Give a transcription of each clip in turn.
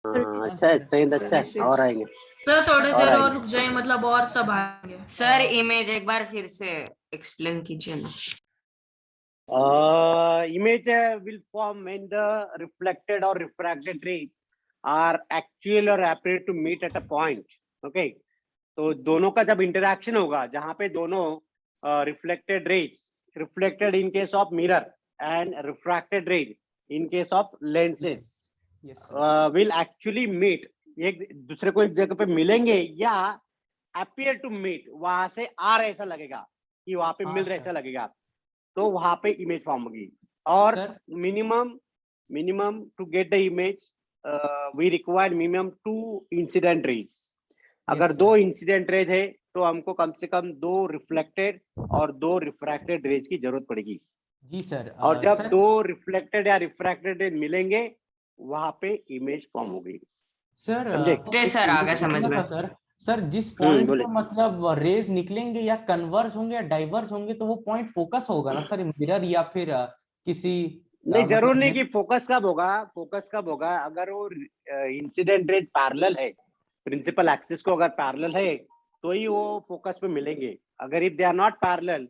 हाँ हाँ अच्छा है, सर। ट्रेन अच्छा है, और आएंगे सर थोड़ी और देर और आएंगे। रुक जाइए, मतलब और सब आएंगे। सर इमेज एक बार फिर से एक्सप्लेन कीजिए ना। Image will form when the reflected or refracted rays are actual or appear to meet at a point. Okay, तो दोनों का जब इंटरेक्शन होगा, जहां पे दोनों reflected rays, reflected in case of mirror and refracted rays in case of lenses will actually meet, एक दूसरे को एक जगह पे मिलेंगे या appear to meet, वहां से आ रहा ऐसा लगेगा कि वहां पे मिल रहा ऐसा लगेगा, तो वहां पे इमेज फॉर्म होगी। और minimum to get the image we require minimum 2 incident rays. अगर 2 इंसिडेंट रेज है तो हमको कम से कम 2 रिफ्लेक्टेड और 2 रिफ्रैक्टेड रेज की जरूरत पड़ेगी। जी सर। और जब 2 रिफ्लेक्टेड या रिफ्रैक्टेड रेज मिलेंगे वहां पे इमेज फॉर्म होगी। सर ओके सर, आ गया समझ में। सर जिस पॉइंट बोले। पर मतलब रेज निकलेंगे या कन्वर्ज होंगे या डाइवर्ज होंगे तो वो पॉइंट फोकस होगा ना सर, मिरर या फिर किसी नहीं, जरूर मतलब नहीं कि फोकस कब होगा। फोकस कब होगा अगर वो इंसिडेंट रेज पैरेलल है, प्रिंसिपल एक्सिस को अगर पैरेलल है तो ही वो फोकस पे मिलेंगे। अगर if they are not parallel,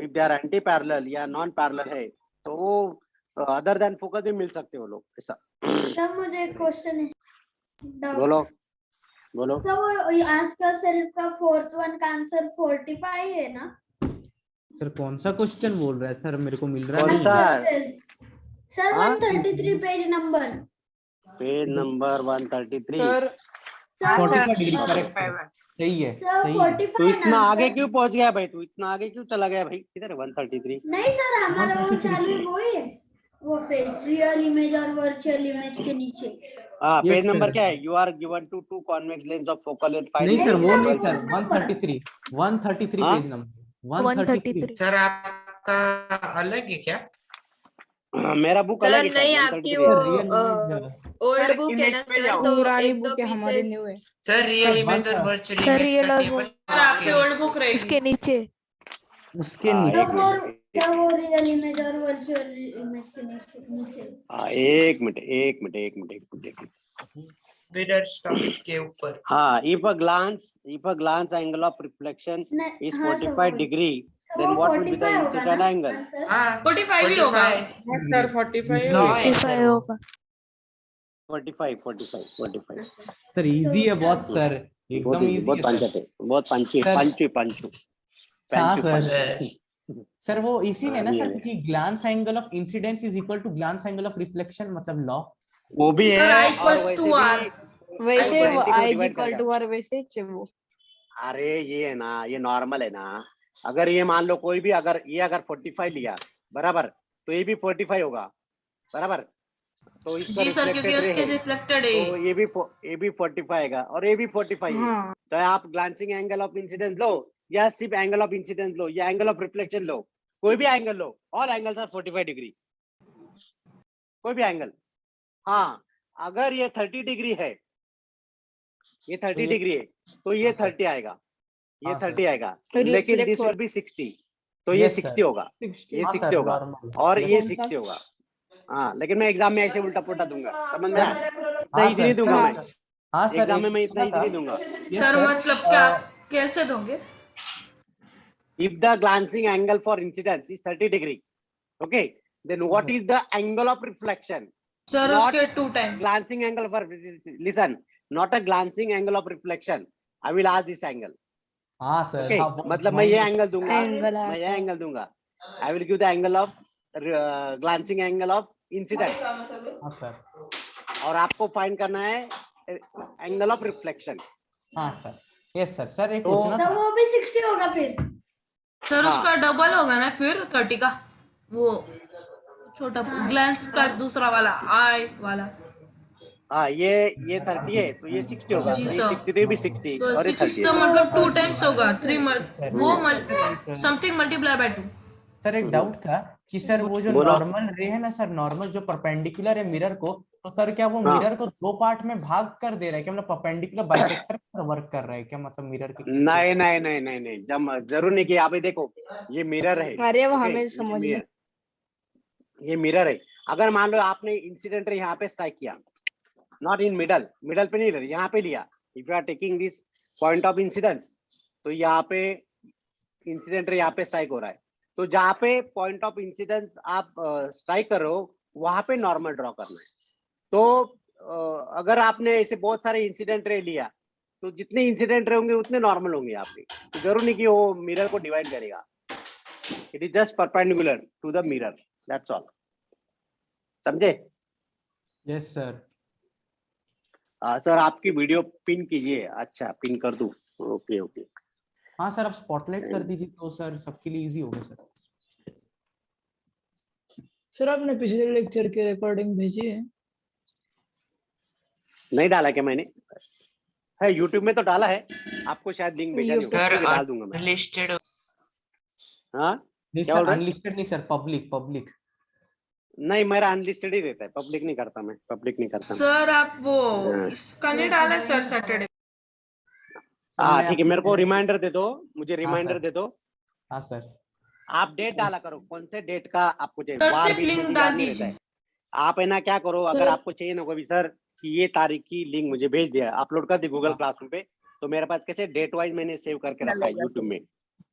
if they are anti parallel या नॉन पैरेलल है तो वो अदर देन फोकस भी मिल सकते हो लोग ऐसा। तब मुझे एक क्वेश्चन है, बोलो बोलो। सर वो आंसर सेल्फ का फोर्थ वन का आंसर 45 है ना? सर कौन सा क्वेश्चन बोल रहा है सर, मेरे को मिल रहा कौन नहीं। सा? Sir 133 page number 133। Sir 45 degree correct है, सही है सही है। तू इतना आगे क्यों पहुंच गया भाई? तू इतना आगे क्यों चला गया भाई? किधर है 133? नहीं सर, हमारा वो चालू है, वो है वो पेज रियल इमेज और वर्चुअल इमेज के नीचे। हाँ, पेज नंबर क्या है? You are given two 2 convex lens of focal length 5। नहीं सर वो नहीं सर, 133 पेज नंबर 133। सर आपका अलग है क्या? मेरा बुक अलग है नहीं, सर, आपकी 133 वो ओल्ड बुक है ना सर, तो पुरानी एक बुक दो है, हमारी पीछे न्यू है। सर रियल इमेज और वर्चुअल सर, इमेज ये का लो टेबल सर आपकी ओल्ड बुक रहेगी उसके नीचे। उसके हाँ, नीचे। एक मिनट। क्या वो रियल इमेज और वर्चुअल इमेज के नीचे? हाँ, एक मिनट। मिरर स्टॉक के ऊपर। हाँ, if a glance angle of reflection is 45 degree, then what will be the incident angle? हाँ 45 ही होगा। सर 45 लॉ है सर वो। होगा 45। सर इजी है बहुत सर, बहुत एकदम easy, इजी बहुत है पंचत है, बहुत पंचू। हाँ सर। पंचू। सर वो इसीलिए ना ये सर, है। क्योंकि glance angle of incidence is equal to glance angle of reflection, मतलब लॉ। वो भी सर है I और equals वैसे to R। भी वैसे वो 90 को आई divide इक्वल करेगा। टू आर वैसे ही चाहिए वो। अरे ये है ना, ये नॉर्मल है ना। अगर ये मान लो कोई भी अगर 45 लिया बराबर, तो ये भी 45 होगा बराबर। तो इसका जी सर, क्योंकि रिफ्लेक्टेड रे उसके है रिफ्लेक्टेड तो है। ये भी 45 आएगा और ये भी 45 है। हाँ तो आप ग्लांसिंग एंगल ऑफ इंसिडेंस लो या सिर्फ एंगल ऑफ इंसिडेंस लो या एंगल ऑफ रिफ्लेक्शन लो, कोई भी एंगल लो, ऑल एंगल्स आर 45 डिग्री, कोई भी एंगल। हाँ, अगर ये 30 डिग्री है, ये 30 डिग्री है तो ये 30 आएगा, ये 30 आएगा, लेकिन दिस विल बी 60, तो ये 60 होगा, ये 60 होगा और ये 60 होगा। हाँ, लेकिन मैं एग्जाम में ऐसे उल्टा पुल्टा दूंगा, समझ में आया? इतना इजी नहीं दूंगा मैं। हाँ सर, एग्जाम में मैं इतना इजी नहीं दूंगा। सर मतलब क्या कैसे दोगे? If the glancing angle for incidence is 30 degree, okay, then what is the angle of reflection? Sir Not उसके 2 time. glancing angle for, listen, not a glancing angle of reflection. I will ask this angle. हाँ sir. Okay, हाँ, मतलब मैं ये angle दूंगा, angle मैं ये angle दूंगा। I will give the angle of glancing angle of incidence. हाँ सर। और आपको फाइंड करना है एंगल ऑफ रिफ्लेक्शन। हाँ सर, यस सर। सर एक तो पूछना था। वो भी 60 होगा फिर। सर हाँ। उसका डबल होगा ना फिर 30 का, वो छोटा ग्लांस का दूसरा वाला आई वाला। हाँ, ये 30 है तो ये 60 होगा, जी तो ये सर। 63 भी 60 तो और ये 30 60 है। मतलब 2 टाइम्स होगा, 3 वो समथिंग मल्टीप्लाई बाय 2। सर एक डाउट था कि सर वो जो बोलो। नॉर्मल रे है ना सर, नॉर्मल जो परपेंडिकुलर है मिरर को, तो सर क्या वो हाँ। मिरर को 2 पार्ट में भाग कर दे रहा है क्या? मतलब परपेंडिकुलर बाइसेक्टर पर वर्क कर रहा है क्या? मतलब मिरर के केस नहीं नहीं नहीं नहीं नहीं, जरूर नहीं कि आप ही देखो, ये मिरर है। अरे वो okay? हमें समझ नहीं। ये मिरर है। अगर मान लो आपने इंसिडेंट यहाँ पे स्ट्राइक किया, नॉट इन मिडल, मिडल पे नहीं ले रहे, यहाँ पे लिया। If you are taking this point of incidence, तो यहाँ पे इंसिडेंट यहाँ पे स्ट्राइक हो रहा है, तो जहाँ पे पॉइंट ऑफ इंसिडेंस आप स्ट्राइक कर रहे हो वहां पे नॉर्मल ड्रॉ करना है। तो अगर आपने ऐसे बहुत सारे इंसिडेंट रे लिया तो जितने इंसिडेंट रे होंगे उतने नॉर्मल होंगे यहाँ पे, तो जरूर नहीं कि वो मिरर को डिवाइड करेगा। It is just perpendicular to the mirror, that's all. समझे? Yes sir. सर आपकी वीडियो पिन कीजिए। अच्छा, पिन कर दूं? Okay okay. हाँ सर, आप स्पॉटलाइट कर दीजिए तो सर सबके लिए इजी होगा सर। सर आपने पिछले लेक्चर की रिकॉर्डिंग भेजी है? नहीं डाला क्या मैंने? है यूट्यूब में तो डाला है, आपको शायद लिंक भेजा नहीं होगा, सर ठीक है, डाल दूंगा मैं। अनलिस्टेड हाँ नहीं क्या सर, बोल रहे हैं? अनलिस्टेड नहीं सर, पब्लिक पब्लिक। नहीं, मेरा अनलिस्टेड ही रहता है, पब्लिक नहीं करता मैं, पब्लिक नहीं करता मैं। सर आप वो हाँ। इसका नहीं डाला सर सैटरडे? सर हाँ मैं ठीक है, मेरे को आपको- रिमाइंडर दे दो, मुझे हाँ रिमाइंडर सर, दे दो। हाँ सर। आप डेट डाला करो, कौन से डेट का आपको चाहिए, सर वार सिर्फ बीच में लिंक भी डाल याद नहीं रहता दीजिए। है। आप है ना क्या करो, अगर सर- आपको चाहिए ना कोई भी सर कि ये तारीख की लिंक मुझे भेज दिया, अपलोड कर दी गूगल हाँ। क्लासरूम पे, तो मेरे पास कैसे डेट वाइज मैंने सेव करके रखा है यूट्यूब में,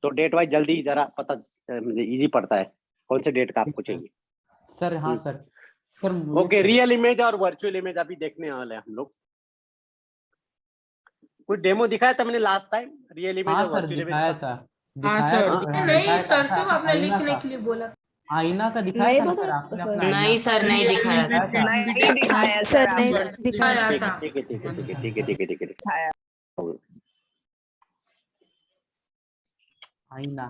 तो डेट वाइज जल्दी जरा पता मुझे इजी पड़ता है कौन से डेट का आपको सर। चाहिए। सर हाँ sir. Sir okay, real image और वर्चुअल इमेज अभी देखने वाले हैं हम लोग। कुछ डेमो दिखाया था मैंने लास्ट टाइम, रियल इमेज हाँ और सर वर्चुअल इमेज दिखाया का। था, हाँ, दिखाया सर, था दिखाया हाँ, नहीं दिखाया था। सर, सिर्फ आपने आईना लिखने का, के लिए बोला। आईना का दिखाया नहीं था ना सर, बताया आपने सर। अपना नहीं आईना सर, नहीं दिखाया था। दिखाया था। नहीं दिखाया सर नहीं दिखाया दिखाया था। ठीक है ठीक है ठीक है ठीक है ठीक है ठीक है ठीक है। आईना।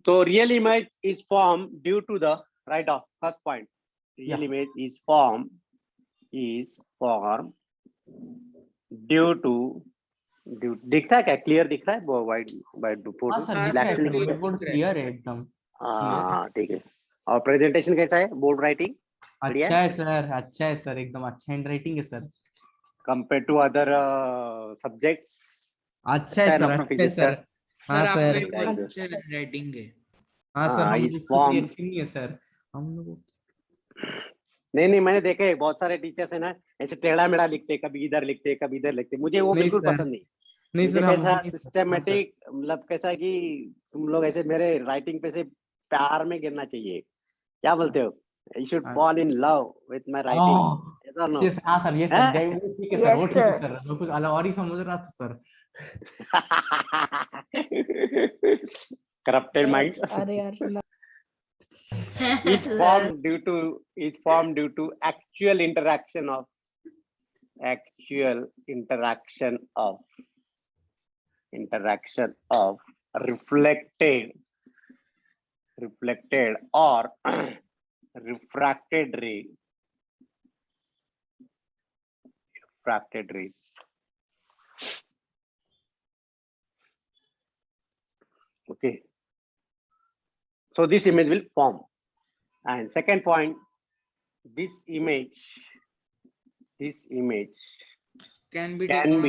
So real image is formed due to the right of first point. Real Yeah. image is formed due to दिखता है क्या? क्लियर दिख रहा है वो वाइट वाइट हाँ फोटो? सर हाँ, दिख रहा है sir, sir, clear white board दिख रहा है। क्लियर है एकदम। हाँ ठीक है। और प्रेजेंटेशन कैसा है? बोल्ड राइटिंग बढ़िया अच्छा है सर, अच्छा है सर, एकदम अच्छा हैंडराइटिंग है sir. Compare to other subjects? अच्छा है सर, ना अच्छा है फिजिक्स सर। हाँ सर आपका सर, एक बहुत Thank you. अच्छा राइटिंग है। हाँ सर, हम इस लोग फॉर्म अच्छी नहीं है सर, हम लोग। नहीं मैंने देखे है, बहुत सारे टीचर्स है ना ऐसे टेढ़ा मेढ़ा लिखते, कभी इधर लिखते कभी इधर लिखते, मुझे वो नहीं बिल्कुल सर, पसंद नहीं। नहीं मुझे सर, हम कैसा नहीं सर, सिस्टमेटिक, मतलब कैसा है कि तुम लोग ऐसे मेरे राइटिंग पे से प्यार में गिरना चाहिए, क्या बोलते हो? यू शुड हाँ। Fall in love with my writing, ऐसा नो? Yes, हाँ सर, ये सर, वो ठीक है सर, वो ठीक है सर, मैं कुछ अलग और ही समझ रहा था सर। करप्टेड माइंड अरे यार is formed due to actual interaction of reflected or refracted rays. Okay, so this image will form. And second point, this image Can be can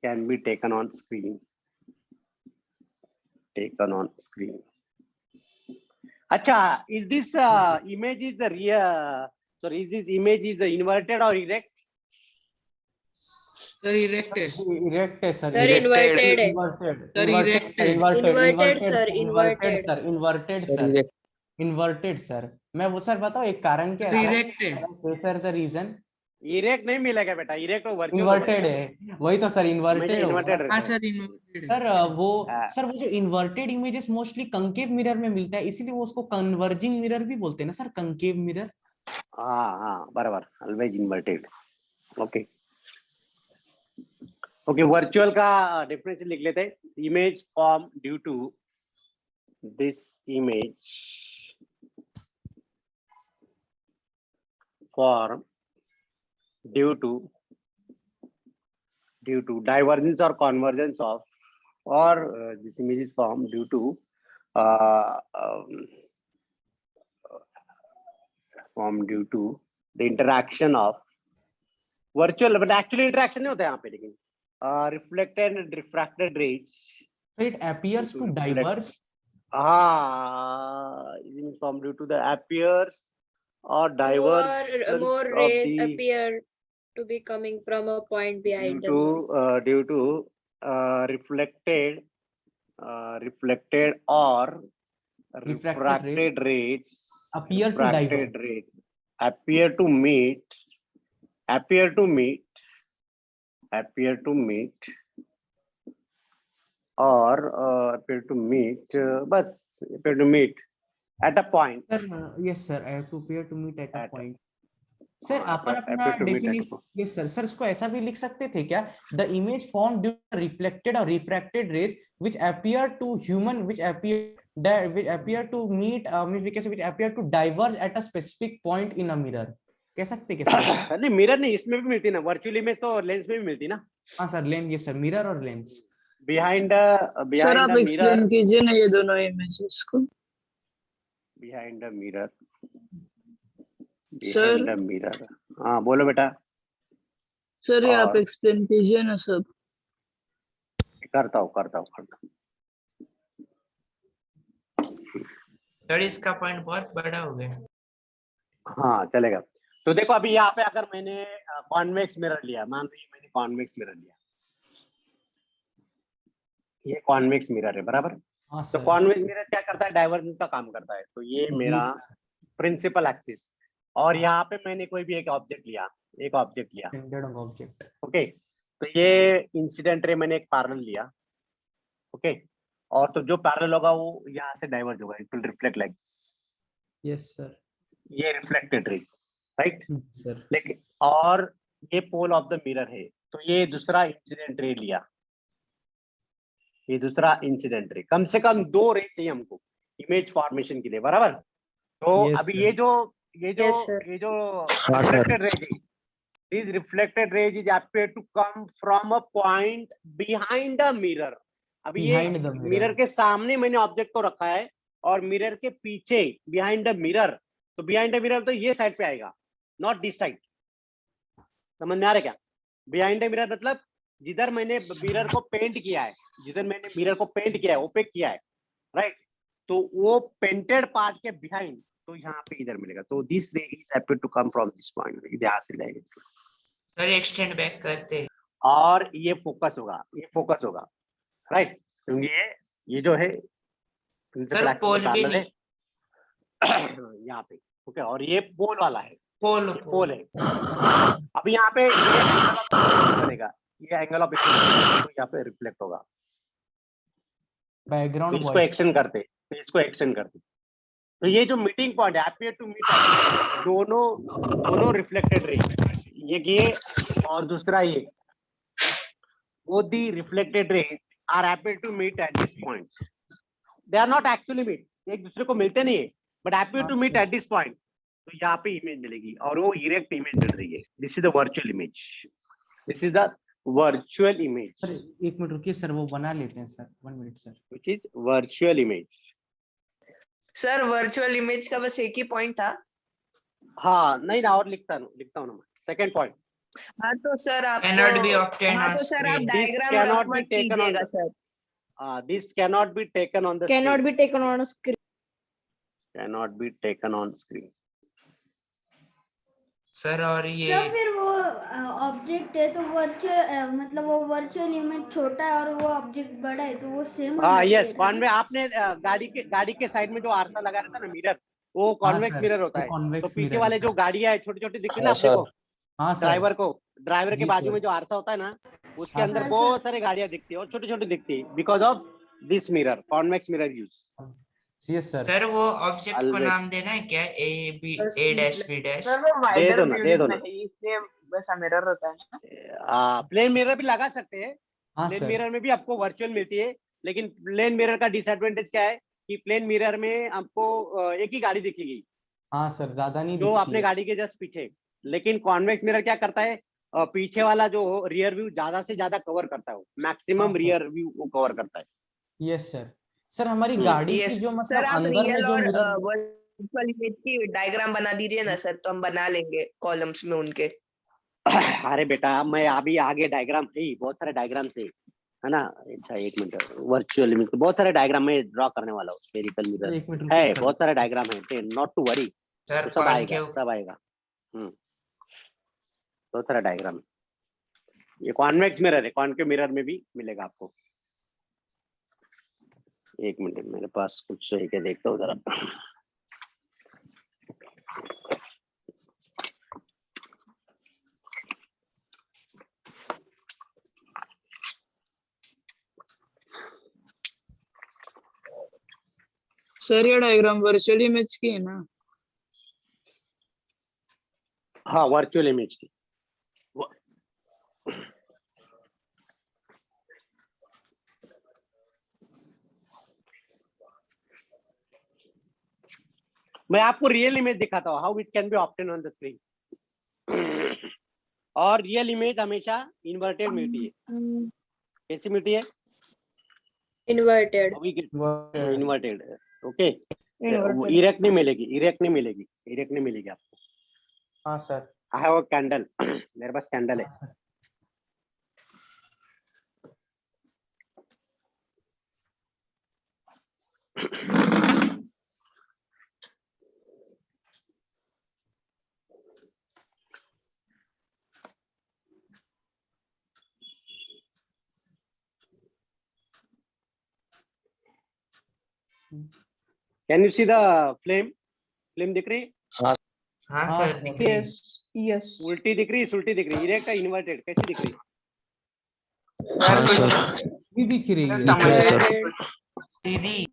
taken be taken on screen. Acha, is this image is the real? Sorry, is this image is inverted or erect? Sir erect है। Erect है sir, sir inverted है। Inverted, sir, erect है। Inverted sir, inverted inverted। Sir, inverted sir, inverted sir. मैं वो sir बताऊं एक कारण क्या है इरेक्ट है। सर, द रीजन इरेक्ट नहीं मिलेगा बेटा, इरेक्ट और वर्चुअल इन्वर्टेड है, वही तो सर, इन्वर्टेड इन्वर्टेड हाँ रहता है। सर, इन्वर्टेड है। सर वो हाँ। सर वो जो inverted images mostly concave mirror में मिलता है, इसीलिए वो उसको कन्वर्जिंग मिरर भी बोलते हैं ना सर, कंकेव मिरर। हाँ बराबर, ऑलवेज इन्वर्टेड। ओके वर्चुअल का डेफिनेशन लिख लेते हैं। Image form due to this image form due to divergence or convergence of, or this image is formed due to the interaction of virtual, but actually interaction नहीं होता है यहाँ पे, लेकिन reflected and refracted rays. So it appears to diverge. It is formed due to the appears or divergence more of rays the appear to be coming from a point behind them. due to reflected or refracted rays appear to refracted diverge. rays appear to meet बस appear to meet at a point. Sir, yes sir, I have to appear to meet at a At- point. Sir हाँ, अपन अपना appear to meet at a definition point. Yes sir sir इसको ऐसा भी लिख सकते थे क्या the image form due to reflected और refracted rays which appear to human which appear to meet which appear to diverge at a specific point in a mirror कह सकते क्या सर नहीं मिरर नहीं, इसमें भी मिलती ना, वर्चुअल इमेज तो लेंस में भी मिलती ना, हाँ sir lens yes sir mirror और लेंस बिहाइंड सर बिहाइंड आप द मिरर एक्सप्लेन कीजिए ना ये दोनों इमेजेस को। Behind the mirror Sir? Behind the mirror. हाँ बोलो बेटा। सर ये आप और- एक्सप्लेन कीजिए ना सब। करता हूँ सर इसका पॉइंट बहुत बड़ा हो गया। हाँ चलेगा। तो देखो अभी यहाँ पे अगर मैंने कॉन्वेक्स मिरर लिया, मान लीजिए मैंने कॉन्वेक्स मिरर लिया, ये कॉन्वेक्स मिरर है बराबर। हाँ तो सर कॉन्वेक्स मिरर क्या करता है, डाइवर्जेंस का काम करता है। तो ये मेरा प्रिंसिपल एक्सिस, और यहाँ पे मैंने कोई भी एक ऑब्जेक्ट लिया, स्टैंडर्ड ऑब्जेक्ट ओके। तो ये इंसिडेंट रे मैंने एक पैरेलल लिया, ओके। और तो जो पैरेलल होगा वो यहाँ से डाइवर्ज होगा, it will reflect like yes sir ये रिफ्लेक्टेड रेज, राइट। सर लेकिन और ये पोल ऑफ द मिरर है, तो ये दूसरा इंसिडेंट रे लिया, ये दूसरा इंसिडेंट रे। कम से कम 2 रे चाहिए हमको इमेज फॉर्मेशन के लिए, बराबर। तो Yes, अभी sir. Yes, sir. ये जो रिफ्लेक्टेड रे थी, these reflected rays is appear to come from a point behind the mirror. अभी ये Behind the mirror. मिरर के सामने मैंने ऑब्जेक्ट को रखा है और मिरर के पीछे बिहाइंड द मिरर, तो बिहाइंड द मिरर तो ये साइड पे आएगा, नॉट दिस साइड। समझ में आ रहा है क्या? बिहाइंड द मिरर मतलब जिधर मैंने मिरर को पेंट किया है, ओपेक किया है, राइट। तो वो पेंटेड पार्ट के बिहाइंड, तो यहाँ पे इधर मिलेगा। तो दिस रे is appear to come from this point, यहाँ से जाएगा सर एक्सटेंड बैक करते हैं। और ये फोकस होगा, राइट। क्योंकि ये जो है सर पोल भी नहीं, यहाँ पे ओके, और ये पोल वाला है, पोल है। अब यहाँ पे ये बनेगा, ये एंगल ऑफ इक्वेशन, तो यहाँ पे रिफ्लेक्ट होगा। बैकग्राउंड इसको एक्सटेंड करते, तो ये जो मीटिंग पॉइंट है, appear to meet, दोनों रिफ्लेक्टेड रे, ये और दूसरा ये, both the reflected rays are appear to meet at this point. They are not actually meet, एक दूसरे को मिलते नहीं है, but appear to meet at this point. तो यहाँ पे इमेज मिलेगी और वो इरेक्ट इमेज मिल रही है। This is the virtual image. This is the virtual image, sir एक मिनट रुकिए सर, वो बना लेते हैं sir, 1 minute sir. which is virtual image. Sir virtual image का बस एक ही पॉइंट था। हाँ नहीं ना, और लिखता हूँ ना मैं, सेकंड पॉइंट। हाँ तो सर आप Cannot be obtained हाँ on तो सर आप screen. This diagram cannot be मत taken on कीजिएगा the- sir. This cannot be taken on the Cannot screen. be taken on a screen. Cannot be taken on screen. Sir और ये तो फिर वो ऑब्जेक्ट है तो वर्चुअल मतलब वो वर्चुअल इमेज छोटा है और वो ऑब्जेक्ट बड़ा है, तो वो सेम हाँ यस, कॉन्वे आपने गाड़ी के साइड में जो आरसा लगा रहता है ना, मिरर, वो कॉन्वेक्स सर, मिरर होता वो है। तो convex पीछे mirror वाले है, जो सर। गाड़ियां है छोटी छोटी दिखती है ना आपको, हाँ सर ड्राइवर के जी, बाजू सर। में जो आरसा होता है ना, उसके हाँ, अंदर सर। बहुत सारी गाड़ियां दिखती है और छोटी छोटी दिखती है, because of this mirror, convex mirror use. Yes sir sir वो ऑब्जेक्ट को Always. नाम देना है क्या, A dash B dash. Sir वो वाइडर दो ना, दे दो ना। इसलिए वैसा मिरर होता है ना। प्लेन मिरर भी लगा सकते हैं, हाँ प्लेन सर मिरर में भी आपको वर्चुअल मिलती है, लेकिन प्लेन मिरर का डिसएडवांटेज क्या है कि प्लेन मिरर में आपको एक ही गाड़ी दिखेगी, हाँ सर ज्यादा नहीं जो दिखती अपने है। गाड़ी के जस्ट पीछे। लेकिन कॉन्वेक्स मिरर क्या करता है, पीछे वाला जो रियर व्यू ज्यादा से ज्यादा कवर करता है, हाँ, maximum sir. Rear view cover करता है। Yes sir. सर हमारी हम्म, गाड़ी की यस जो सर मतलब आप अंदर में रियल जो और मिरर वर्चुअल इमेज की डायग्राम बना दीजिए ना सर, तो हम बना लेंगे कॉलम्स में उनके। अरे बेटा मैं अभी आगे डायग्राम है, बहुत सारे डायग्राम है ना। अच्छा एक मिनट, वर्चुअल इमेज बहुत सारे डायग्राम में ड्रॉ करने वाला हूँ, स्फेरिकल मिरर एक मिनट है, रुकिए सर। बहुत सारे डायग्राम है, नॉट टू वरी। सर तो सब आएगा, कॉन्केव सब आएगा। तो सारा डायग्राम, ये कॉन्वेक्स मिरर है, कॉन्केव मिरर में भी मिलेगा आपको। एक मिनट, मेरे पास कुछ है क्या, देखता हूँ जरा। सर ये डायग्राम वर्चुअल इमेज की है ना? हाँ, वर्चुअल इमेज की। मैं आपको रियल इमेज दिखाता हूँ, how it can be obtain on the screen. और रियल इमेज हमेशा इन्वर्टेड मिलती है। कैसी मिलती है? Inverted. इन्वर्टेड। ओके, इरेक्ट नहीं मिलेगी, इरेक्ट नहीं मिलेगी, इरेक्ट नहीं मिलेगी आपको। हाँ sir. I have a candle, मेरे पास कैंडल है। Can you see the flame? Flame दिख रही है? हाँ हाँ, सर दिख रही है। यस उल्टी दिख रही है, सुल्टी दिख रही है, इरेक्ट है इन्वर्टेड, कैसी दिख रही है? हाँ सर, भी दिख रही है, दिख रही है सर। Inverted. दीदी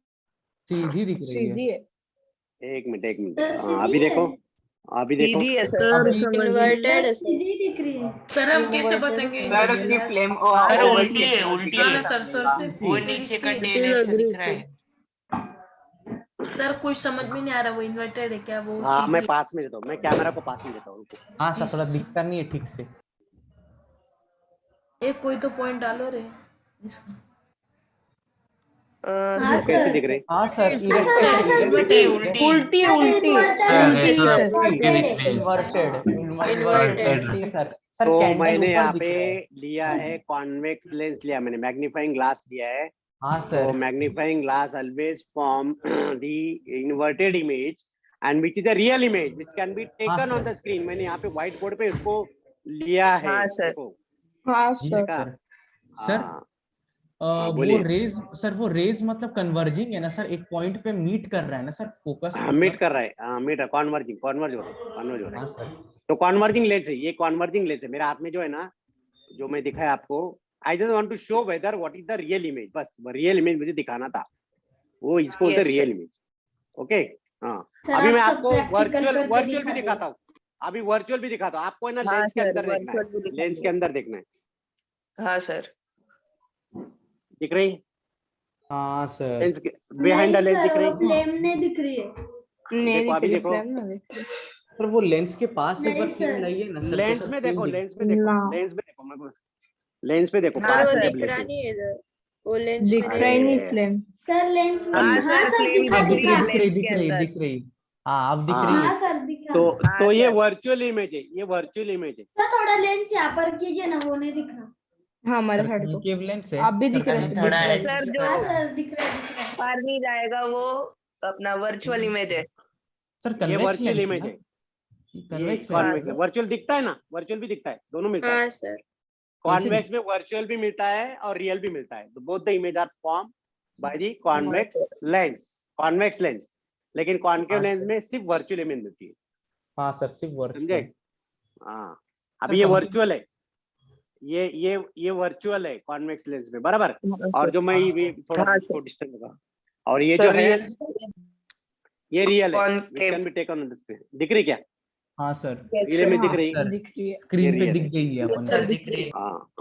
सीधी दिख रही है। सीधी है। एक मिनट, एक मिनट, सर, हाँ, अभी सीधी देखो, है। अभी देखो। सीधी है सर। सर अभी- समझ Inverted है सर. सीधी दिख रही है। सर हम कैसे बताएंगे? सर उसकी फ्लेम सर उल्टी है, उल्टी हाँ है। ना सर, सर से वो उल्टी नीचे दिखती का है। टेल ऐसा दिख रहा है। सर कुछ समझ में नहीं आ रहा, वो इन्वर्टेड है क्या, वो हाँ, सीधी मैं है? पास में देता हूँ, मैं कैमरा को पास में देता हूँ उनको। हाँ सर, थोड़ा दिखता नहीं है ठीक से। एक कोई तो पॉइंट डालो रे इसका। हाँ वो कैसे सर। दिख रहे? हाँ सर, इरेक्ट सर, कैसे? सर, उल्टी उल्टी उल्टी उल्टी इन्वर्टेड Inverted. सर। सर तो कैंडल मैंने ऊपर यहाँ दिख पे रहा है। लिया है कॉन्वेक्स लेंस, लिया मैंने, मैग्नीफाइंग ग्लास लिया है। हाँ So sir. magnifying glass always form the inverted image and which is a real image which can be taken on sir. the screen. मैंने यहाँ पे white board पे इसको लिया है। हाँ सर। देखो, हाँ जी सर। सर। सर हाँ, वो बोलिए। रेज, सर वो रेज मतलब कन्वर्जिंग है ना सर, एक पॉइंट पे मीट कर रहा है ना सर, फोकस मीट कर रहा है, हाँ मीट, कॉन्वर्जिंग, कॉन्वर्ज हो रहा है, कॉन्वर्ज हो रहा हाँ है। सर। तो कॉन्वर्जिंग लेंस है, ये कॉन्वर्जिंग लेंस है। मेरे हाथ में जो है ना, जो मैं दिखाया आपको, I just want to show whether what is the real image, बस रियल इमेज मुझे दिखाना था, वो इसको बोलते Yes, रियल इमेज। ओके, हाँ। सर, अभी आप मैं सब आपको practical वर्चुअल करके वर्चुअल भी दिखा दिखाता हूँ, अभी वर्चुअल भी दिखाता हूँ आपको, है ना, हाँ लेंस के सर, अंदर देखना virtual भी है, दिखा लेंस के दीजिए। अंदर देखना है। हाँ सर। दिख रही हाँ सर। लेंस के बिहाइंड द लेंस दिख सर, वो रही? फ्लेम नहीं दिख रही है। देखो, अभी देखो, सर वो लेंस के पास एक बार नहीं फ्लेम सर। लाइए ना सर। लेंस में देखो, लेंस में देखो, लेंस में देखो, मेरे को लेंस पे देखो, हाँ, सर पास वो में सर। दिख रहा नहीं है इधर, वो लेंस दिख में रहा ही नहीं अरे, फ्लेम। सर लेंस में, हाँ हाँ सर, सर फ्लेम दिखा दिख रही है दिखा। लेंस के अंदर। दिख रही। हाँ अब दिख हाँ। रही है। हाँ सर दिखा। तो हाँ, ये सर। वर्चुअल इमेज है, ये वर्चुअल इमेज है। सर थोड़ा लेंस यहाँ पर कीजिए ना, वो नहीं दिख रहा। हाँ हमारे सर साइड को कॉन्केव लेंस है। आप भी सर दिख रहे मैंने हैं। थोड़ा सर एडजस्ट जो हाँ कर सर दिख रहा है, दिख रहा है। पार नहीं जाएगा वो अपना वर्चुअल इमेज है। सर ये कन्वेक्स वर्चुअल लेंस इमेज है, ये कन्वेक्स कॉन्वेक्स है। वर्चुअल दिखता है ना, वर्चुअल भी दिखता है, दोनों मिलता है। हाँ सर. कॉन्वेक्स में वर्चुअल भी मिलता है और रियल भी मिलता है, तो both the image are form by the convex lens, convex lens. लेकिन कॉन्केव हाँ, लेंस सर। में सिर्फ वर्चुअल इमेज मिलती है, हाँ सर, सिर्फ समझे? वर्चुअल। हाँ, अभी ये वर्चुअल है, ये वर्चुअल है कॉन्वेक्स लेंस में, बराबर। और जो मैं ये थोड़ा हाँ, इसको डिस्टेंस होगा, और ये जो सर है रियल ये रियल है, Concave. Can be taken on the screen. दिख रही क्या? हाँ sir. Yes, real sir. Image दिख रही? सर दिख रही है। स्क्रीन पे रियल दिख है। गई है अपन सर को। दिख रही है। हाँ।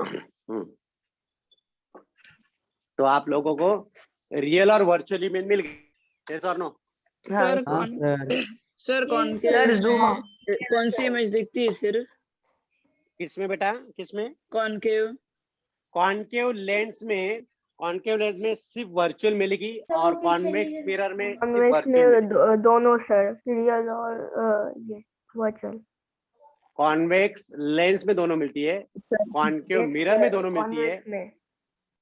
तो आप लोगों को रियल और वर्चुअल इमेज मिल गई, yes or no? हाँ, सर हाँ sir. Sir sir zoom out. कौन सी इमेज दिखती है सिर्फ? किसमें बेटा, किसमें? कॉनकेव। कॉन्केव लेंस में, कॉन्केव लेंस में सिर्फ वर्चुअल मिलेगी तो और वो पीछे कॉन्वेक्स नहीं मिरर में सिर्फ कॉन्वेक्स वर्चुअल मिलेगी। में दोनों सर, रियल और ये वर्चुअल। कॉन्वेक्स लेंस में दोनों मिलती है, कॉन्केव मिरर में दोनों मिलती है। कॉन्वेक्स में।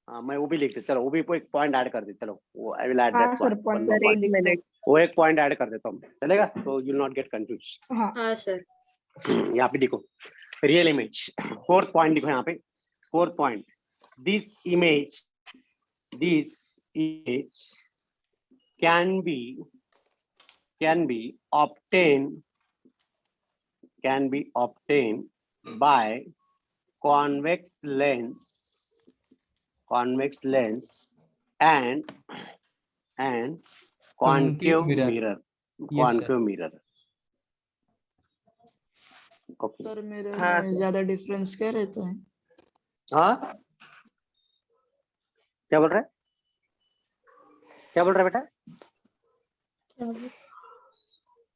हाँ, मैं वो भी लिखते, चलो वो भी एक पॉइंट ऐड कर दे, चलो वो आई विल ऐड हाँ दैट सर पॉइंट। सर एक मिनट वो एक पॉइंट ऐड कर देता हूँ, चलेगा? तो यू नॉट गेट कंफ्यूज। हाँ सर। यहाँ पे देखो रियल इमेज, फोर्थ पॉइंट देखो यहाँ पे, fourth point, this image can be obtained by convex lens and concave mirror. Concave mirror. Okay. Sir मेरे हाँ, में ज्यादा डिफरेंस क्या रहता है? हाँ, क्या बोल रहा है? क्या बोल रहा है बेटा?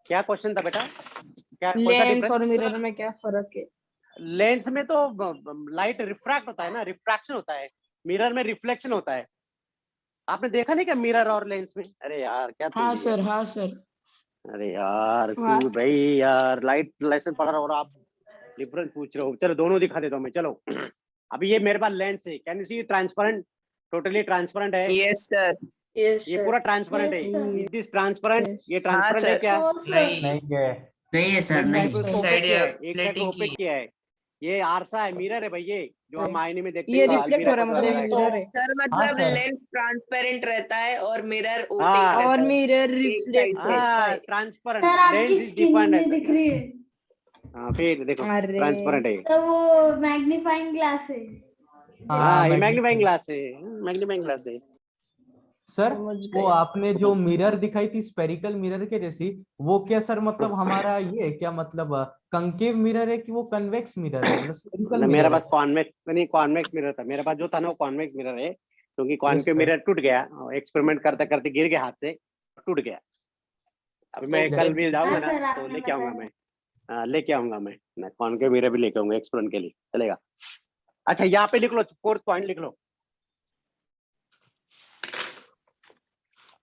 क्या क्वेश्चन था बेटा? क्या कौन सा लेंस और difference? मिरर में क्या फर्क है? लेंस में तो लाइट रिफ्रैक्ट होता है ना, रिफ्रैक्शन होता है। मिरर में रिफ्लेक्शन होता है। आपने देखा नहीं क्या मिरर और लेंस में? अरे यार क्या हाँ थी सर, यार? हाँ सर। अरे यार हाँ। क्यों भाई यार, लाइट लेसन पढ़ रहा हो और आप डिफरेंस पूछ रहे हो। चलो दोनों दिखा देता हूँ मैं, चलो। अभी ये मेरे पास लेंस है, can you see transparent? Totally transparent है। Yes sir. यस ये सर। पूरा ट्रांसपेरेंट है। Yes, sir. Is this transparent? Yes. ये हाँ ट्रांसपेरेंट है सर। क्या? No, sir. नहीं नहीं है। नहीं है सर, एक नहीं साइड को नहीं इसको सर। ओपेक किया है, साइड एक साइड को प्लेटिंग ओपेक की। किया है। ये आरसा है, मिरर है भाई, ये जो हम आईने में देखते ये हैं रिफ्लेक्ट हो अलमीरा रहा है, पे मतलब लगा मिरर है। सर हाँ मतलब सर। लेंस ट्रांसपेरेंट रहता है और मिरर हाँ। ओपेक और रहता है। मिरर एक रिफ्लेक्ट साइड से। होता हाँ है। ट्रांसपेरेंट, सर लेंस आपकी इज स्क्रीन डिफाइंड में रहता दिख है। रही है। हाँ फिर देखो अरे। ट्रांसपेरेंट है। तो वो मैग्नीफाइंग ग्लास है। हाँ ये magnifying मैग्नीफाइंग ग्लास है, मैग्नीफाइंग ग्लास है। सर समझ वो गए। आपने जो मिरर दिखाई थी स्पेरिकल मिरर के जैसी, वो क्या सर मतलब हमारा ये क्या मतलब कंकेव मिरर है कि वो कन्वेक्स मिरर है, मतलब स्पेरिकल ना, मेरा मिरर है? पास कॉन्वेक्स नहीं, कॉन्वेक्स मिरर था मेरे पास, जो था ना वो कॉन्वेक्स मिरर है, क्योंकि Yes, कॉन्केव sir. मिरर टूट गया, एक्सपेरिमेंट करते करते गिर गया हाथ से, टूट गया। अभी मैं Okay. कल भी जाऊंगा हाँ ना सर, तो आपने लेके आऊंगा बताया। मैं, लेके आऊंगा मैं कॉन्केव मिरर भी लेके आऊंगा एक्सपेरिमेंट के लिए, चलेगा? अच्छा यहाँ पे लिख लो, फोर्थ पॉइंट लिख लो।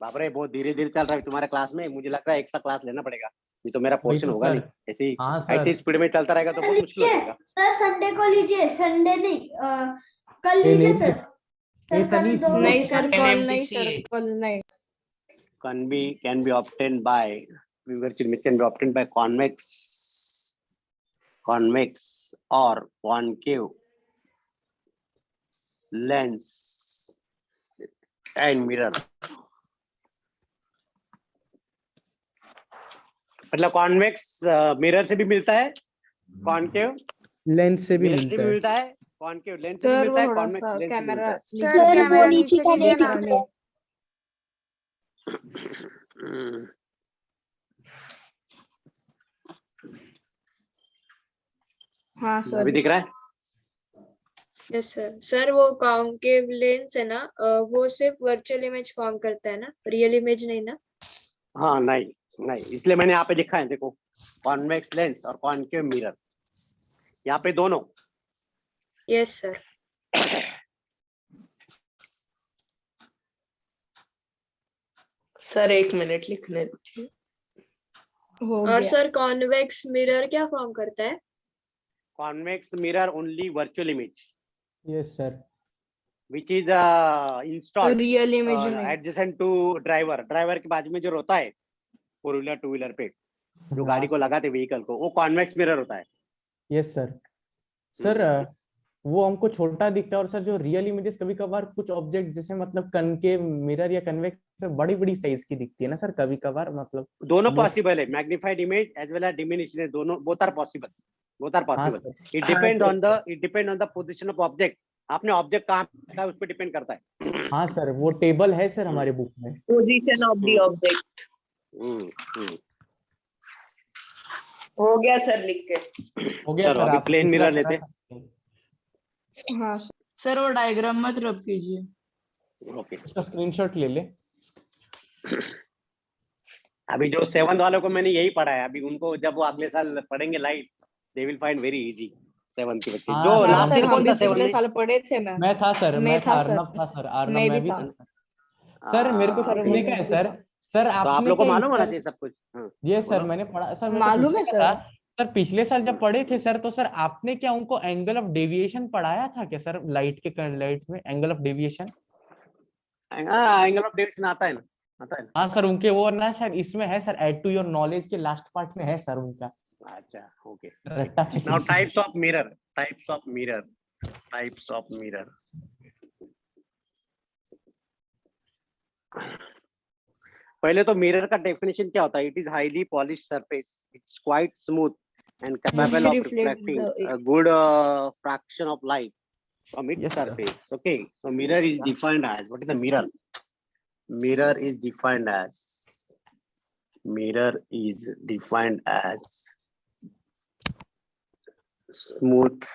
बाप रे बहुत धीरे धीरे चल रहा है तुम्हारे क्लास में, मुझे लगता है एक्स्ट्रा क्लास लेना पड़ेगा, ये तो मेरा वही पोर्शन तो होगा सर। नहीं। ऐसी हाँ ऐसी सर। स्पीड में चलता रहेगा तो बहुत मुश्किल हो लीजिए जाएगा। सर, संडे को लीजिए, संडे नहीं कल ये लीजिए नहीं सर। सर कल तनीश, 2 नहीं बजे सर, तक। कॉल नहीं NMTC सर, है। कॉल नहीं। can be obtained by convex or concave lens and mirror। मतलब कॉन्वेक्स मिरर से भी मिलता है, कॉन्केव लेंस से भी मिरर से भी मिलता है। मिलता है, कॉन्केव लेंस से भी सर मिलता वो है, थोड़ा कॉन्वेक्स सा लेंस से भी कैमरा मिलता है। सर कैमरा नीचे कीजिए ना। हाँ सर। अभी दिख रहा है? Yes sir. सर वो कॉन्केव लेंस है ना, वो सिर्फ वर्चुअल इमेज फॉर्म करता है ना, रियल इमेज नहीं ना? हाँ नहीं नहीं, इसलिए मैंने यहाँ पे लिखा है, देखो कॉन्वेक्स लेंस और कॉन्केव मिरर, यहाँ पे दोनों। Yes sir. सर 1 मिनट लिखने दीजिए। हो और गया। सर कॉन्वेक्स मिरर क्या फॉर्म करता है? Convex mirror only virtual image yes sir. which is installed real image नहीं। adjacent to ड्राइवर के बाजू में जो होता है 4 व्हीलर 2 व्हीलर पे, जो गाड़ी को लगाते व्हीकल को, वो कॉन्वेक्स मिरर होता है। Yes sir. सर वो हमको छोटा दिखता है, और सर जो रियल इमेजेस कभी कभार कुछ ऑब्जेक्ट जैसे मतलब कनकेव मिरर या कन्वेक्स बड़ी बड़ी साइज की दिखती है ना सर कभी कभार, मतलब दोनों वो- पॉसिबल है, magnified image as well as diminished, दोनों both are possible, both are हाँ possible. Sir. It depend on the position of object. आपने ऑब्जेक्ट कहाँ रखा है उस पर डिपेंड करता है। हाँ सर वो टेबल है सर हमारे बुक में। Position of the object. हो गया सर, लिख के। हो गया चलो, सर। अभी आप प्लेन दूसरा मिरर लेते करा सकते हैं। हाँ सर, वो डायग्राम मत रब कीजिए। ओके। उसका स्क्रीनशॉट ले ले। अभी जो 7th वालों को मैंने यही पढ़ा है, अभी उनको जब वो अगले साल पढ़ेंगे light, they will find very easy. 7th के बच्चे हाँ, जो हाँ, लास्ट सर ईयर हम कौन भी था 7th पिछले में? साल पढ़े थे मैम। मैं था सर, मैं मैं था था, सर। अर्नब था सर, अर्नब मैं मैं भी भी था। था। सर मेरे को सर, पूछने का है सर, सर तो आप आपने लोग को क्या मालूम होना इंस्टॉल, चाहिए सब कुछ। हाँ, ये सर बोलो। मैंने पढ़ा सर, मेरे को मालूम पूछने है का सर। था सर, पिछले साल जब पढ़े थे सर, तो सर आपने क्या उनको एंगल ऑफ डेविएशन पढ़ाया था क्या सर, लाइट में एंगल ऑफ डेविएशन? हाँ, एंगल ऑफ डेविएशन आता है ना, आता है ना? हाँ सर, उनके वो ना शायद इसमें है sir, add to your knowledge के लास्ट पार्ट में है सर उनका। अच्छा, ओके। रट्टा था now sir. Types of mirror, types of mirror, types of mirror. पहले तो मिरर का डेफिनेशन क्या होता है? It is highly polish surface, it's quite smooth and capable of reflect reflecting the- a good fraction of light from its Yes, sir. surface. Okay, so mirror is defined as, what is the mirror? Mirror is defined as, mirror is defined as smooth,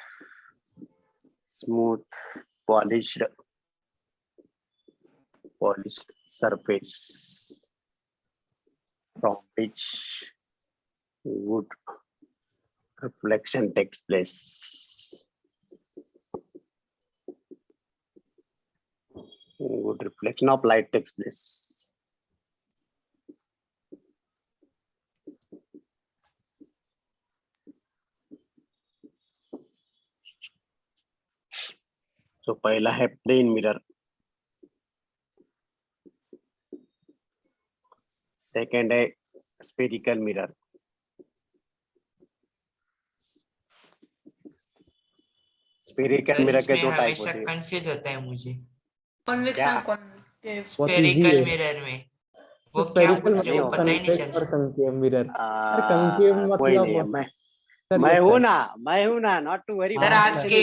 polished surface from which good reflection takes place. Good reflection of light takes place. So पहला है plane mirror, second है spherical mirror, spherical sir mirror के इसमें दो type हमेशा होते हैं। Confuse होता है मुझे कॉन्वेक्शन क्या? कॉन्केव। स्फेरिकल है। मिरर में तो वो क्या स्फेरिकल पूछ रहे नहीं वो होगा। पता ही नहीं कन्वेक्स और चलता। Concave mirror. सर कंकेव कोई नहीं है, मतलब मैं सर, मैं yes, हूं sir. ना, मैं हूं ना, नॉट टू वरी। सर हाँ, आज सर. के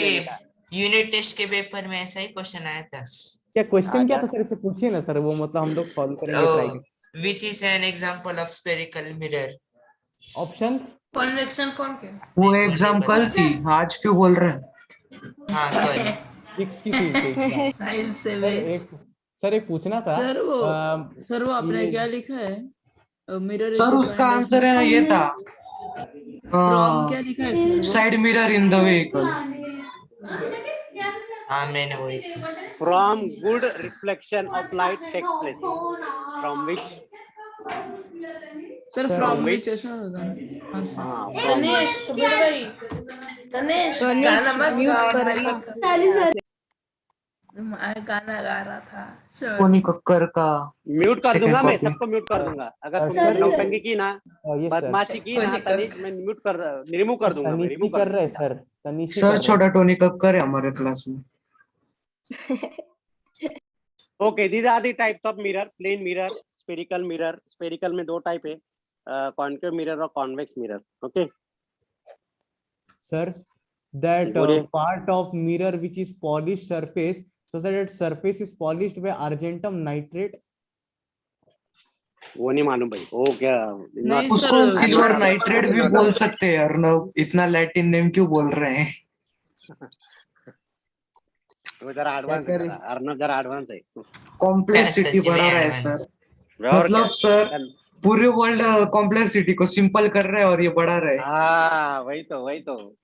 यूनिट टेस्ट के पेपर में ऐसा ही क्वेश्चन आया था। क्या क्वेश्चन क्या अच्छा। था सर, इसे पूछिए ना सर, वो मतलब हम लोग सॉल्व करेंगे, ट्राई करेंगे। Which is an example of spherical mirror. Options convection concave. वो एग्जाम कल थी, आज क्यों बोल रहे हैं? हाँ कल। फिक्स की थी इसे एग्जाम। साइंस से सर एक पूछना था। सर वो आपने ये क्या लिखा है? मिरर सर उसका आंसर है ना, ये था फ्रॉम क्या लिखा है sir? Side mirror in the vehicle. हाँ मैंने वही। From good reflection of light takes place, from which, sir Sir, from which- which ऐसा होगा ना? हाँ सर। हाँ फ्रॉम तनेश कबीर भाई, तनेश तनेश, गाना मत mute गाओ करो भाई। ना। मैं गाना गा रहा था सर। टोनी कक्कर का म्यूट कर Second दूंगा, मैं copy. सबको म्यूट कर दूंगा। अगर सर, तुमने नौटंकी की ना, ये सर बदमाशी की ना, टोनी तनिष मैं म्यूट कर, रिमूव कर दूंगा, मैं तनिषी रिमूव कर कर रहे दूंगा। सर, तनिषी सर कर रहे। छोटा टोनी कक्कर है हमारे क्लास में। Okay, these are the types of mirror, plane mirror, spherical mirror. Spherical में दो टाइप है, कॉन्केव मिरर और convex mirror. Okay sir, that बोलिए। part of mirror which is polished surface, so that surface is polished by argentum nitrate. वो नहीं मालूम भाई, वो क्या नहीं उसको सर, हम सिल्वर not- नाइट्रेट भी बोल सकते हैं अर्नव, इतना लैटिन नेम क्यों बोल रहे हैं? वो जरा एडवांस है, जरा अर्नब जरा एडवांस है। कॉम्प्लेक्सिटी सच में बढ़ा रहा है advance। सर। और मतलब क्या? सर पूरे वर्ल्ड कॉम्प्लेक्सिटी को सिंपल कर रहे हैं और ये बढ़ा रहे हैं। हाँ वही तो।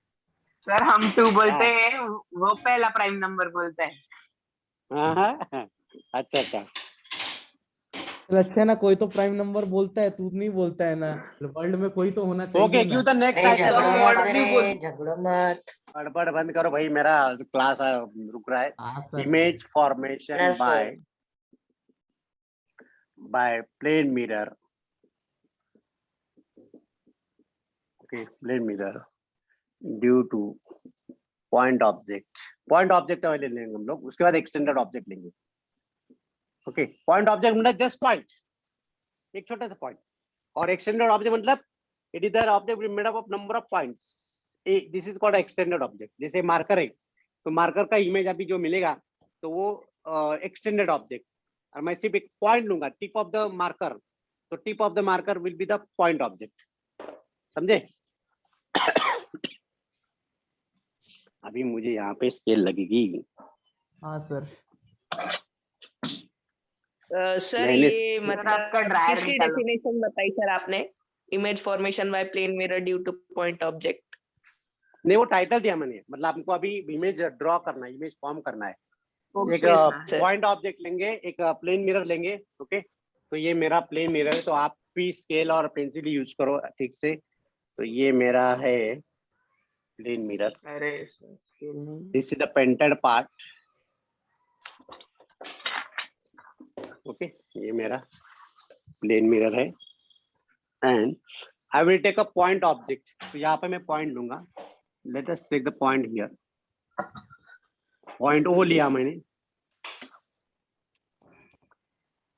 सर हम 2 बोलते हैं, वो पहला प्राइम नंबर बोलता है। हाँ, अच्छा। अच्छा ना, कोई तो प्राइम नंबर बोलता है, तू नहीं बोलता है ना, वर्ल्ड में कोई तो होना चाहिए ओके, ना। गिव द नेक्स्ट अरे टाइप। झगड़ो मत। गड़बड़ बंद करो भाई, मेरा क्लास रुक रहा है। हाँ sir. Image formation That's by plane mirror. Okay, plane mirror due to point object पहले लेंगे हम लोग, उसके बाद एक्सटेंडेड ऑब्जेक्ट लेंगे। ओके, पॉइंट ऑब्जेक्ट मतलब जस्ट पॉइंट, एक छोटा सा पॉइंट, और एक्सटेंडेड ऑब्जेक्ट मतलब it is the object made up of number of points. This is called extended object. जैसे मार्कर है, तो मार्कर का इमेज अभी जो मिलेगा तो वो एक्सटेंडेड ऑब्जेक्ट, और मैं सिर्फ एक पॉइंट लूंगा, टिप ऑफ द मार्कर, तो tip of the marker will be the point object. समझे? अभी मुझे यहाँ पे स्केल लगेगी। हाँ सर। सर मैंने ये मतलब किसकी डेफिनेशन बताई सर आपने? Image formation by plane mirror due to point object. नहीं, वो टाइटल दिया मैंने, मतलब हमको अभी इमेज ड्रॉ करना है, इमेज फॉर्म करना है। एक सर। पॉइंट ऑब्जेक्ट लेंगे, एक प्लेन मिरर लेंगे। ओके, तो ये मेरा प्लेन मिरर है, तो आप भी स्केल और पेंसिल यूज करो ठीक से। तो ये मेरा है प्लेन मिरर, अरे this is the painted part. Okay, ये मेरा प्लेन मिरर है and I will take a point object. तो यहाँ पे मैं पॉइंट लूंगा, let us take the point here, point O लिया मैंने।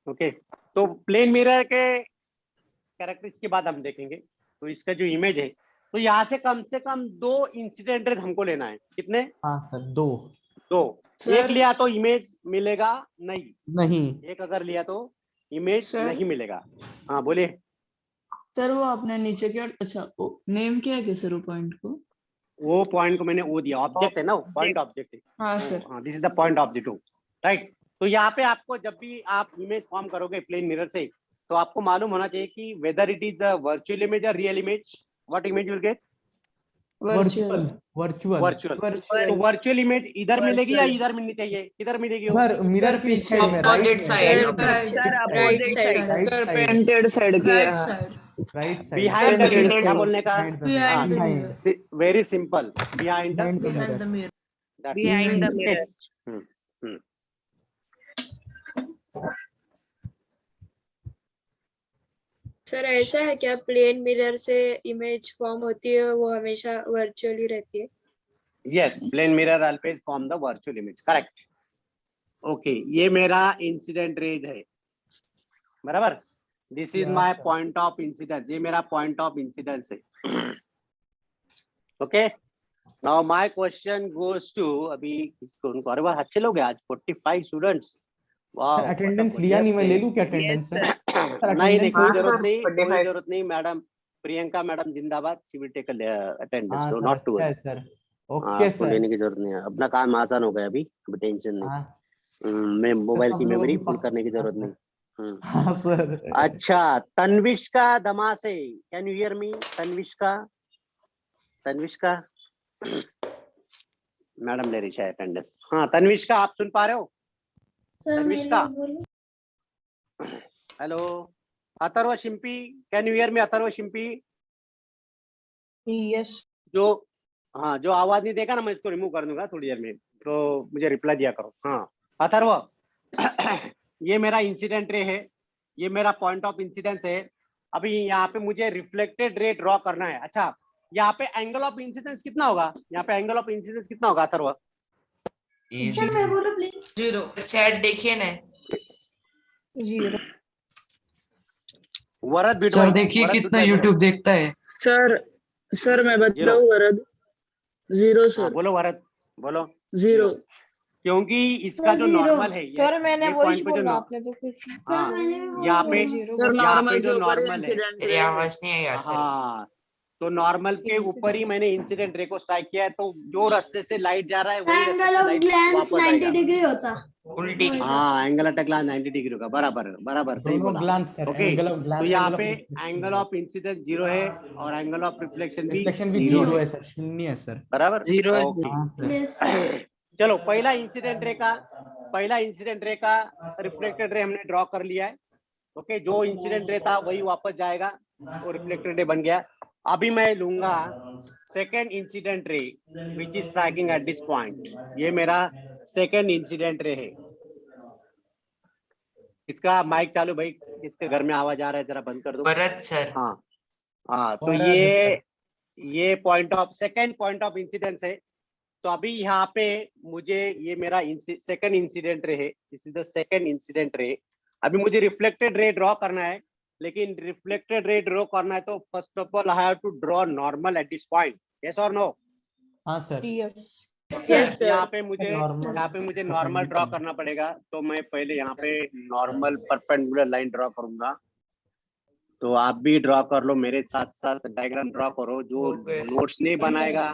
ओके तो प्लेन मिरर के कैरेक्टरिस्टिक्स के बाद हम देखेंगे। तो इसका जो इमेज है, तो यहाँ से कम 2 इंसिडेंट रेज हमको लेना है। कितने? हाँ सर, 2 एक लिया तो इमेज मिलेगा नहीं, एक अगर लिया तो इमेज सर? नहीं मिलेगा। हाँ बोलिए। सर वो आपने नीचे क्या, अच्छा नेम क्या है सर वो पॉइंट को? वो पॉइंट को मैंने वो दिया, ऑब्जेक्ट है ना, पॉइंट ऑब्जेक्ट है। हाँ सर। हाँ, this is the point object, right. तो यहाँ पे आपको जब भी आप इमेज फॉर्म करोगे प्लेन मिरर से, तो आपको मालूम होना चाहिए कि whether it is the virtual image और real image, what image will get? Virtual. तो वर्चुअल इमेज इधर मिलेगी या इधर मिलनी चाहिए? किधर मिलेगी वो? सर मिरर की पीछे, साइड में, opposite side. Sir right opposite side side, sir painted side के right side, right side, behind the Painted mirror, क्या side. बोलने का? Behind the mirror. Very simple, behind behind the mirror. Behind the mirror. Sir ऐसा है क्या, plane mirror से image form होती है वो हमेशा वर्चुअली रहती है? Yes, plane mirror always form the virtual image, correct. Okay, ये मेरा इंसिडेंट रेज है, बराबर। This is my point of incidence, ये मेरा पॉइंट ऑफ इंसिडेंस है। Okay, now my question goes to, अभी इसको अरे वाह, अच्छे लोग हैं आज, 45 स्टूडेंट्स। सर अटेंडेंस लिया नहीं, मैं ले लूं क्या अटेंडेंस सर? नहीं नहीं, कोई जरूरत नहीं, कोई जरूरत नहीं। मैडम प्रियंका मैडम जिंदाबाद, शी विल टेक अटेंडेंस, हाँ not to sir, sir okay आपको सर। लेने की जरूरत नहीं है, अपना काम आसान हो गया अभी, टेंशन नहीं। हाँ मैं मोबाइल सब की लोगों मेमोरी की फुल पक- करने की जरूरत हाँ, नहीं। हाँ सर। अच्छा, Tanvishka Damase, can you hear me? Tanvishka, Tanvishka madam ले रही है अटेंडेंस। हाँ तन्विष्का, आप सुन पा रहे हो? सर तन्विष्का, मेरे बोलो। Hello. Atharva Shimpi, can you hear me? Atharva Shimpi, yes जो हाँ जो आवाज नहीं देगा ना, मैं इसको रिमूव कर दूंगा थोड़ी देर में, तो मुझे रिप्लाई दिया करो। हाँ अथर्व, ये मेरा इंसिडेंट रे है, ये मेरा पॉइंट ऑफ इंसिडेंस है। अभी यहाँ पे मुझे रिफ्लेक्टेड रे ड्रॉ करना है। अच्छा, यहाँ पे एंगल ऑफ इंसिडेंस कितना होगा? यहाँ पे एंगल ऑफ इंसिडेंस कितना होगा अथर्व? सर मैं बोलो प्लीज। 0. चैट देखिए ना। 0 वरद बिट सर देखिए कितना यूट्यूब देखता है। सर मैं बताऊं वरद? 0 सर, बोलो वरद, बोलो 0 क्योंकि इसका जो Zero. नॉर्मल है, सर मैंने ये वही पॉइंट पे जो बोला, आपने तो कुछ हाँ सर मैंने भी बोला यहाँ पे सर यहाँ नॉर्मल पे के जो ऊपर नॉर्मल है, इंसिडेंट मेरी आवाज नहीं आई आती। हाँ तो नॉर्मल के ऊपर ही मैंने इंसिडेंट रे को स्ट्राइक किया है, तो जो रास्ते से लाइट जा रहा है वही रास्ते एंगल से ऑफ लाइट ग्लैंस वापस 90 आएगा। डिग्री होता। उल्टी। हाँ, एंगल ऑफ ग्लांस 90 डिग्री का, बराबर बराबर, सही दोनों बोला। Glance sir, okay, angle of तो ग्लांस, यहाँ पे एंगल ऑफ इंसिडेंस 0 है और एंगल ऑफ रिफ्लेक्शन भी रिफ्लेक्शन भी 0 0 है, है सर, 0 है सर। बराबर। 0 है। ओके, हाँ सर। यस चलो पहला इंसिडेंट रे का रिफ्लेक्टेड रे हमने ड्रॉ कर लिया है। ओके, जो इंसिडेंट रे था वही वापस जाएगा, वो रिफ्लेक्टेड रे बन गया। अभी मैं लूंगा second incident ray which is striking eight this point. ये मेरा सेकेंड इंसिडेंट रे है। इसका माइक चालू भाई, इसके घर में आवाज आ रहा है, जरा बंद कर दो। भरत सर। हाँ हाँ, तो वरद ये point of second point of incidence है। तो अभी यहाँ पे मुझे ये मेरा सेकंड इंसिडेंट रे है, this is the second incident ray. अभी मुझे रिफ्लेक्टेड रे ड्रॉ करना है, लेकिन रिफ्लेक्टेड रे ड्रॉ करना है तो first of all I have to draw normal at this point, yes और नो? हाँ सर। यस यहाँ सर। पे मुझे नॉर्मल ड्रॉ करना पड़ेगा। तो मैं पहले यहाँ पे नॉर्मल परपेंडिकुलर लाइन ड्रॉ करूंगा, तो आप भी ड्रॉ कर लो, मेरे साथ साथ डायग्राम ड्रॉ करो। जो नोट्स नहीं बनाएगा,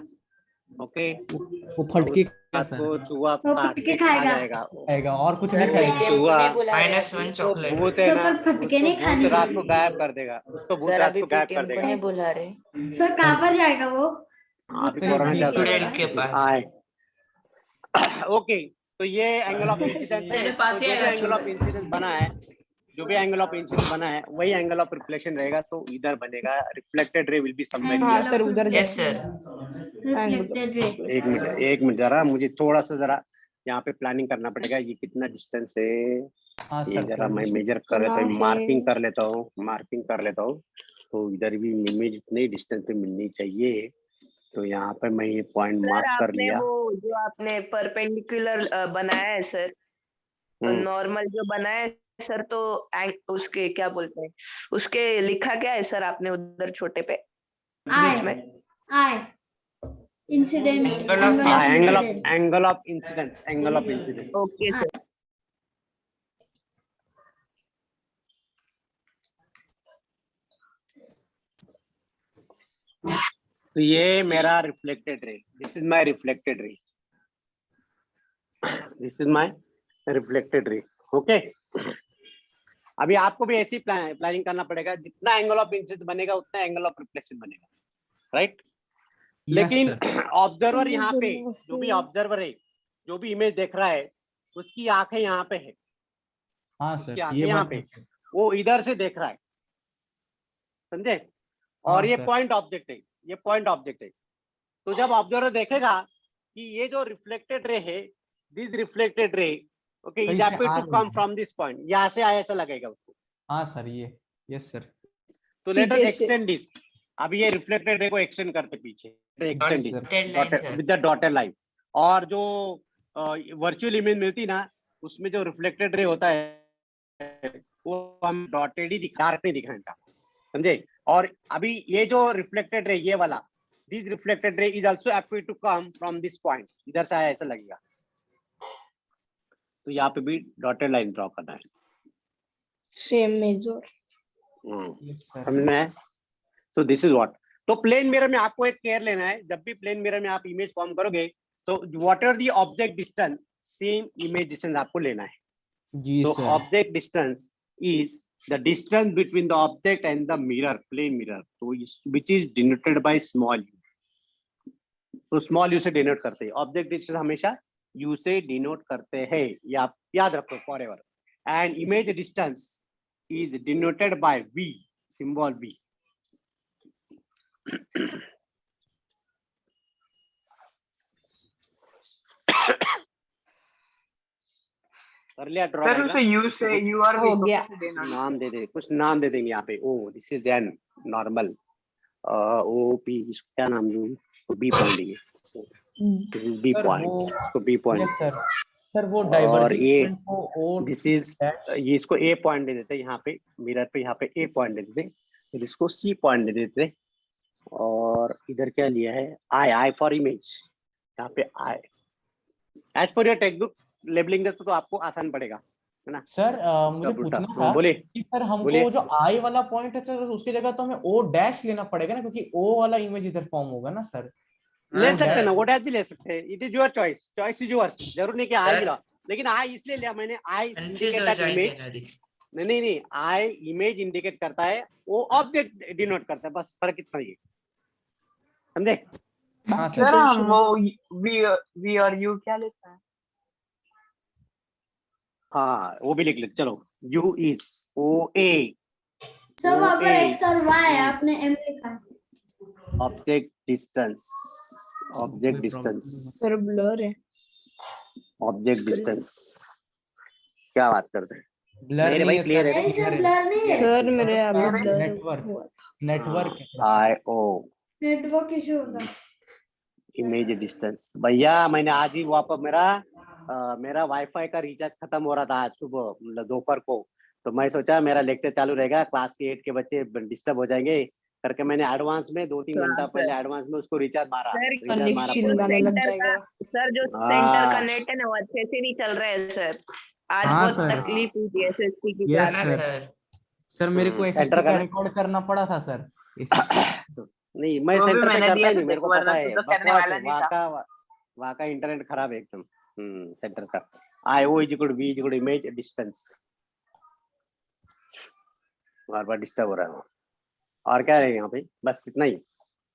ओके, वो फटके आपको चूहा वो काट फटके के खा खाएगा। जाएगा। खाएगा और कुछ नहीं खाएगा। चूहा -1 चॉकलेट। भूत है ना, सर पर फटके नहीं उसको खाने भूत रात को गायब कर देगा, उसको भूत सर रात अभी को गायब कर पीटीएम को देगा। नहीं बुला रहे। सर कहाँ पर जाएगा वो? अभी सही कोरोना है। चल रहा स्टूडेंट के पास। है। ओके, तो ये एंगल ऑफ इंसिडेंस है। तेरे तो पास जो ही भी आएगा एंगल ऑफ इंसिडेंस बना है, जो भी एंगल ऑफ इंसिडेंस बना है वही एंगल ऑफ रिफ्लेक्शन रहेगा, तो इधर बनेगा। Reflected ray will be somewhere हाँ हियर। सर उधर यस सर। Reflected ray. एक मिनट जरा, मुझे थोड़ा सा जरा यहाँ पे प्लानिंग करना पड़ेगा ये कितना डिस्टेंस है। हाँ ये सर, जरा मैं coordination। मेजर कर लेता हूँ, हाँ, मार्किंग है। कर लेता हूँ, मार्किंग कर लेता हूँ। तो इधर भी इमेज इतने डिस्टेंस पे मिलनी चाहिए। तो यहाँ पे मैं ये पॉइंट सर मार्क कर आपने लिया। वो जो आपने परपेंडिकुलर बनाया है सर, नॉर्मल जो बनाया है सर, तो उसके क्या बोलते हैं, उसके लिखा क्या है सर आपने उधर छोटे पे बीच में? I incident angle of incidence, angle of incidence. Okay sir. तो ये मेरा reflected ray, this is my reflected ray, this is my reflected ray. Okay, अभी आपको भी ऐसी प्लानिंग करना पड़ेगा, जितना एंगल ऑफ इंसिडेंस बनेगा उतना एंगल ऑफ रिफ्लेक्शन बनेगा, राइट? लेकिन ऑब्जर्वर यहाँ पे, जो भी ऑब्जर्वर है, जो भी इमेज देख रहा है, उसकी आंखें यहाँ पे है। हाँ उसकी सर, आंखें ये यहाँ बात पे, है सर। वो इधर से देख रहा है, समझे? और हाँ ये सर। पॉइंट ऑब्जेक्ट है, ये पॉइंट ऑब्जेक्ट है। तो जब ऑब्जर्वर देखेगा कि ये जो रिफ्लेक्टेड रे है, this reflected ray, okay, is कहीं से हैपी आ टू रही कम है। फ्रॉम दिस पॉइंट, यहाँ से आया ऐसा लगेगा उसको। हाँ सर, ये यस सर। तो लेट अस पीछे से। Extend this. अभी ये रिफ्लेक्टेड रे को एक्सटेंड करते पीछे, extend this Dotted line, sir. With the dotted line. और जो वर्चुअल इमेज मिलती ना, उसमें जो रिफ्लेक्टेड रे होता है वो हम डॉटेड ही डार्क नहीं दिखाने का, समझे? और अभी ये जो रिफ्लेक्टेड रे, ये वाला, this reflected ray is also happy to come from this point, इधर से आया ऐसा लगेगा। तो यहाँ पे भी डॉटेड लाइन ड्रॉ करना है। Same measure. Yes sir. समझ में आया? तो दिस इज व्हाट। तो प्लेन मिरर में आपको एक केयर लेना है, जब भी प्लेन मिरर में आप इमेज फॉर्म करोगे, तो what are the object distance, same image distance आपको लेना है। जी तो sir. Object distance is the distance between the object and the mirror, plane mirror, so which is denoted by small u। तो small you से denote करते हैं, object distance हमेशा यू से डिनोट करते हैं, ये आप याद रखो forever. And image distance is denoted by v, symbol v। कर लिया ड्रॉ? सर उसे यू से यू आर हो गया। नाम दे दे, कुछ नाम दे देंगे यहाँ पे। O this is an normal, O P, क्या नाम दूं? बी पॉइंट देंगे, this is B sir point, वो इसको B point. Yes sir. Sir वो और डाइवर्जिंग ये पॉइंट को ओ दिस इज, ये इसको ए पॉइंट दे देते यहाँ पे मिरर पे, यहाँ पे ए पॉइंट दे देते, फिर इसको सी पॉइंट दे देते। और इधर क्या लिया है? आई, आई फॉर इमेज, यहाँ पे I. As per your text book labelling दे तो आपको आसान पड़ेगा, है ना? सर मुझे उल्टा पूछना था बोले, कि सर हमको बोलिए। वो जो आई वाला पॉइंट है सर, उसकी जगह तो हमें ओ डैश लेना पड़ेगा ना, क्योंकि ओ वाला इमेज इधर फॉर्म होगा ना सर। ले सकते हैं ना, वो डैश भी ले सकते हैं, it is your choice, choice is yours. जरूर नहीं कि आई ला, लेकिन आई इसलिए लिया मैंने, आई कंफ्यूज हो जाएंगे इमेज, नदी। नहीं, आई इमेज इंडिकेट करता है, वो ऑब्जेक्ट डिनोट करता है, बस फर्क इतना ही है, समझे? हाँ सर सर। हम वो वी और यू क्या लेता है? हाँ वो भी लिख ले, चलो। यू इज ओ ए, सब अगर एक्स और वाई आपने एम लिखा है। ऑब्जेक्ट डिस्टेंस, ऑब्जेक्ट कोई डिस्टेंस, सर ब्लर है। Object distance. क्या बात करते हैं? ब्लर मेरे नहीं भाई है क्लियर सर, है? नहीं सर, ब्लर नहीं है, सर मेरे अभी ब्लर नेटवर्क हुआ था। Network I O network issue होगा। Image distance. भैया मैंने आज ही वापस मेरा वाईफाई का रिचार्ज खत्म हो रहा था आज सुबह, मतलब दोपहर को, तो मैं सोचा मेरा लेक्चर चालू रहेगा, क्लास 8 के बच्चे डिस्टर्ब हो जाएंगे करके मैंने एडवांस में 2-3 घंटा पहले एडवांस में उसको रिचार्ज मारा, रिचार्ज मारा कनेक्शन गाने लग जाएगा। सर जो सेंटर का नेट है ना वो अच्छे से नहीं चल रहा है सर, आज हाँ बहुत सर। तकलीफ हुई थी एसएससी की Yes, क्लास हाँ में। सर। सर मेरे को सेंटर एसएससी का का रिकॉर्ड करना पड़ा था सर। नहीं, मैं वो भी सेंटर पे मैंने करता दिया ही था, नहीं, मेरे को देखो, पता वरना है, तू तो करने बकवास वाला है नहीं था। वहाँ का इंटरनेट खराब है एकदम। सेंटर का I O is equal V is equal image distance, बार डिस्टर्ब हो रहा है। और क्या है यहाँ पे? बस इतना ही।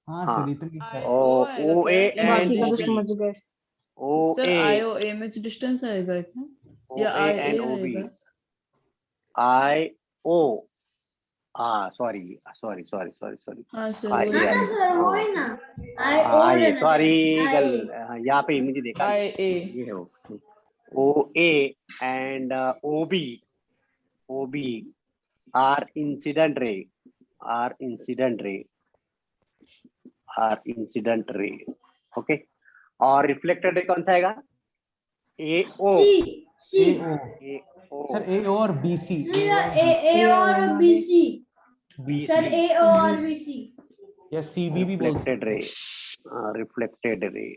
हाँ हाँ, सर इतनी सर। ओ ए बाकी एंड का ओ तो बी, समझ गए। ओ सर ए, आई ओ इमेज डिस्टेंस आएगा इतना, ओ या ए आई एंड ए ओ बी, आएगा? आई ओ, सॉरी, हाँ सर आई वही हाँ है। ना सर, वो ही ना, आई ओ आई रहना सॉरी चाहिए, गल, यहाँ पे इमेज देखा आई ए। ये है वो। OA and OB are incident ray, okay. और रिफ्लेक्टेड रे कौन सा आएगा? AO, सी AO, सर ए और बीसी, ए और बीसी सर BC, ए और बीसी या सीबी भी बोल reflected ray, reflected ray.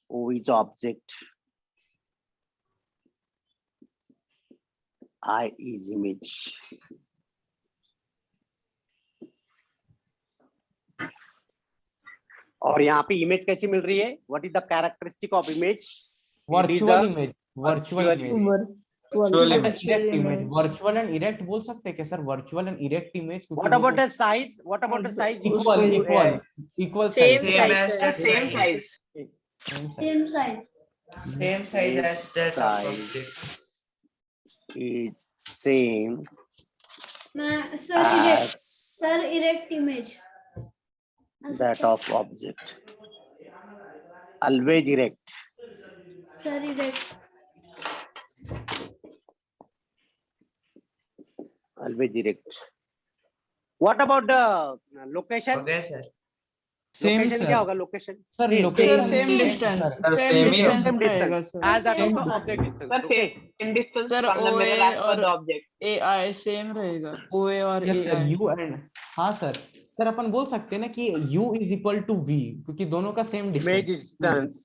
O is object, I is image. और यहाँ पे इमेज कैसी मिल रही है? What is the characteristic of image? Virtual image, virtual virtual image, Virtual image. Erect image, virtual and erect बोल सकते हैं क्या sir? Virtual and erect image. What about the size? What about the size? Equal equal Same size, size, sir. Same size. Same size Same size as that of Size. object. is same मैं sir as erect image that of object. Always erect. Sir erect Always erect. What about the location? हो गया sir. Same Location sir. क्या होगा? Location sir Same. Location sir same distance, Sir, same same ही distance Same रहेगा distance sir. as that of Same the object distance. Sir, Okay. same distance sir from the OA mirror as per और the object. AI same रहेगा, OA और yes sir. AI. U and हाँ sir. Sir अपन बोल सकते हैं ना कि u is equal to v, क्योंकि दोनों का same Image distance. distance.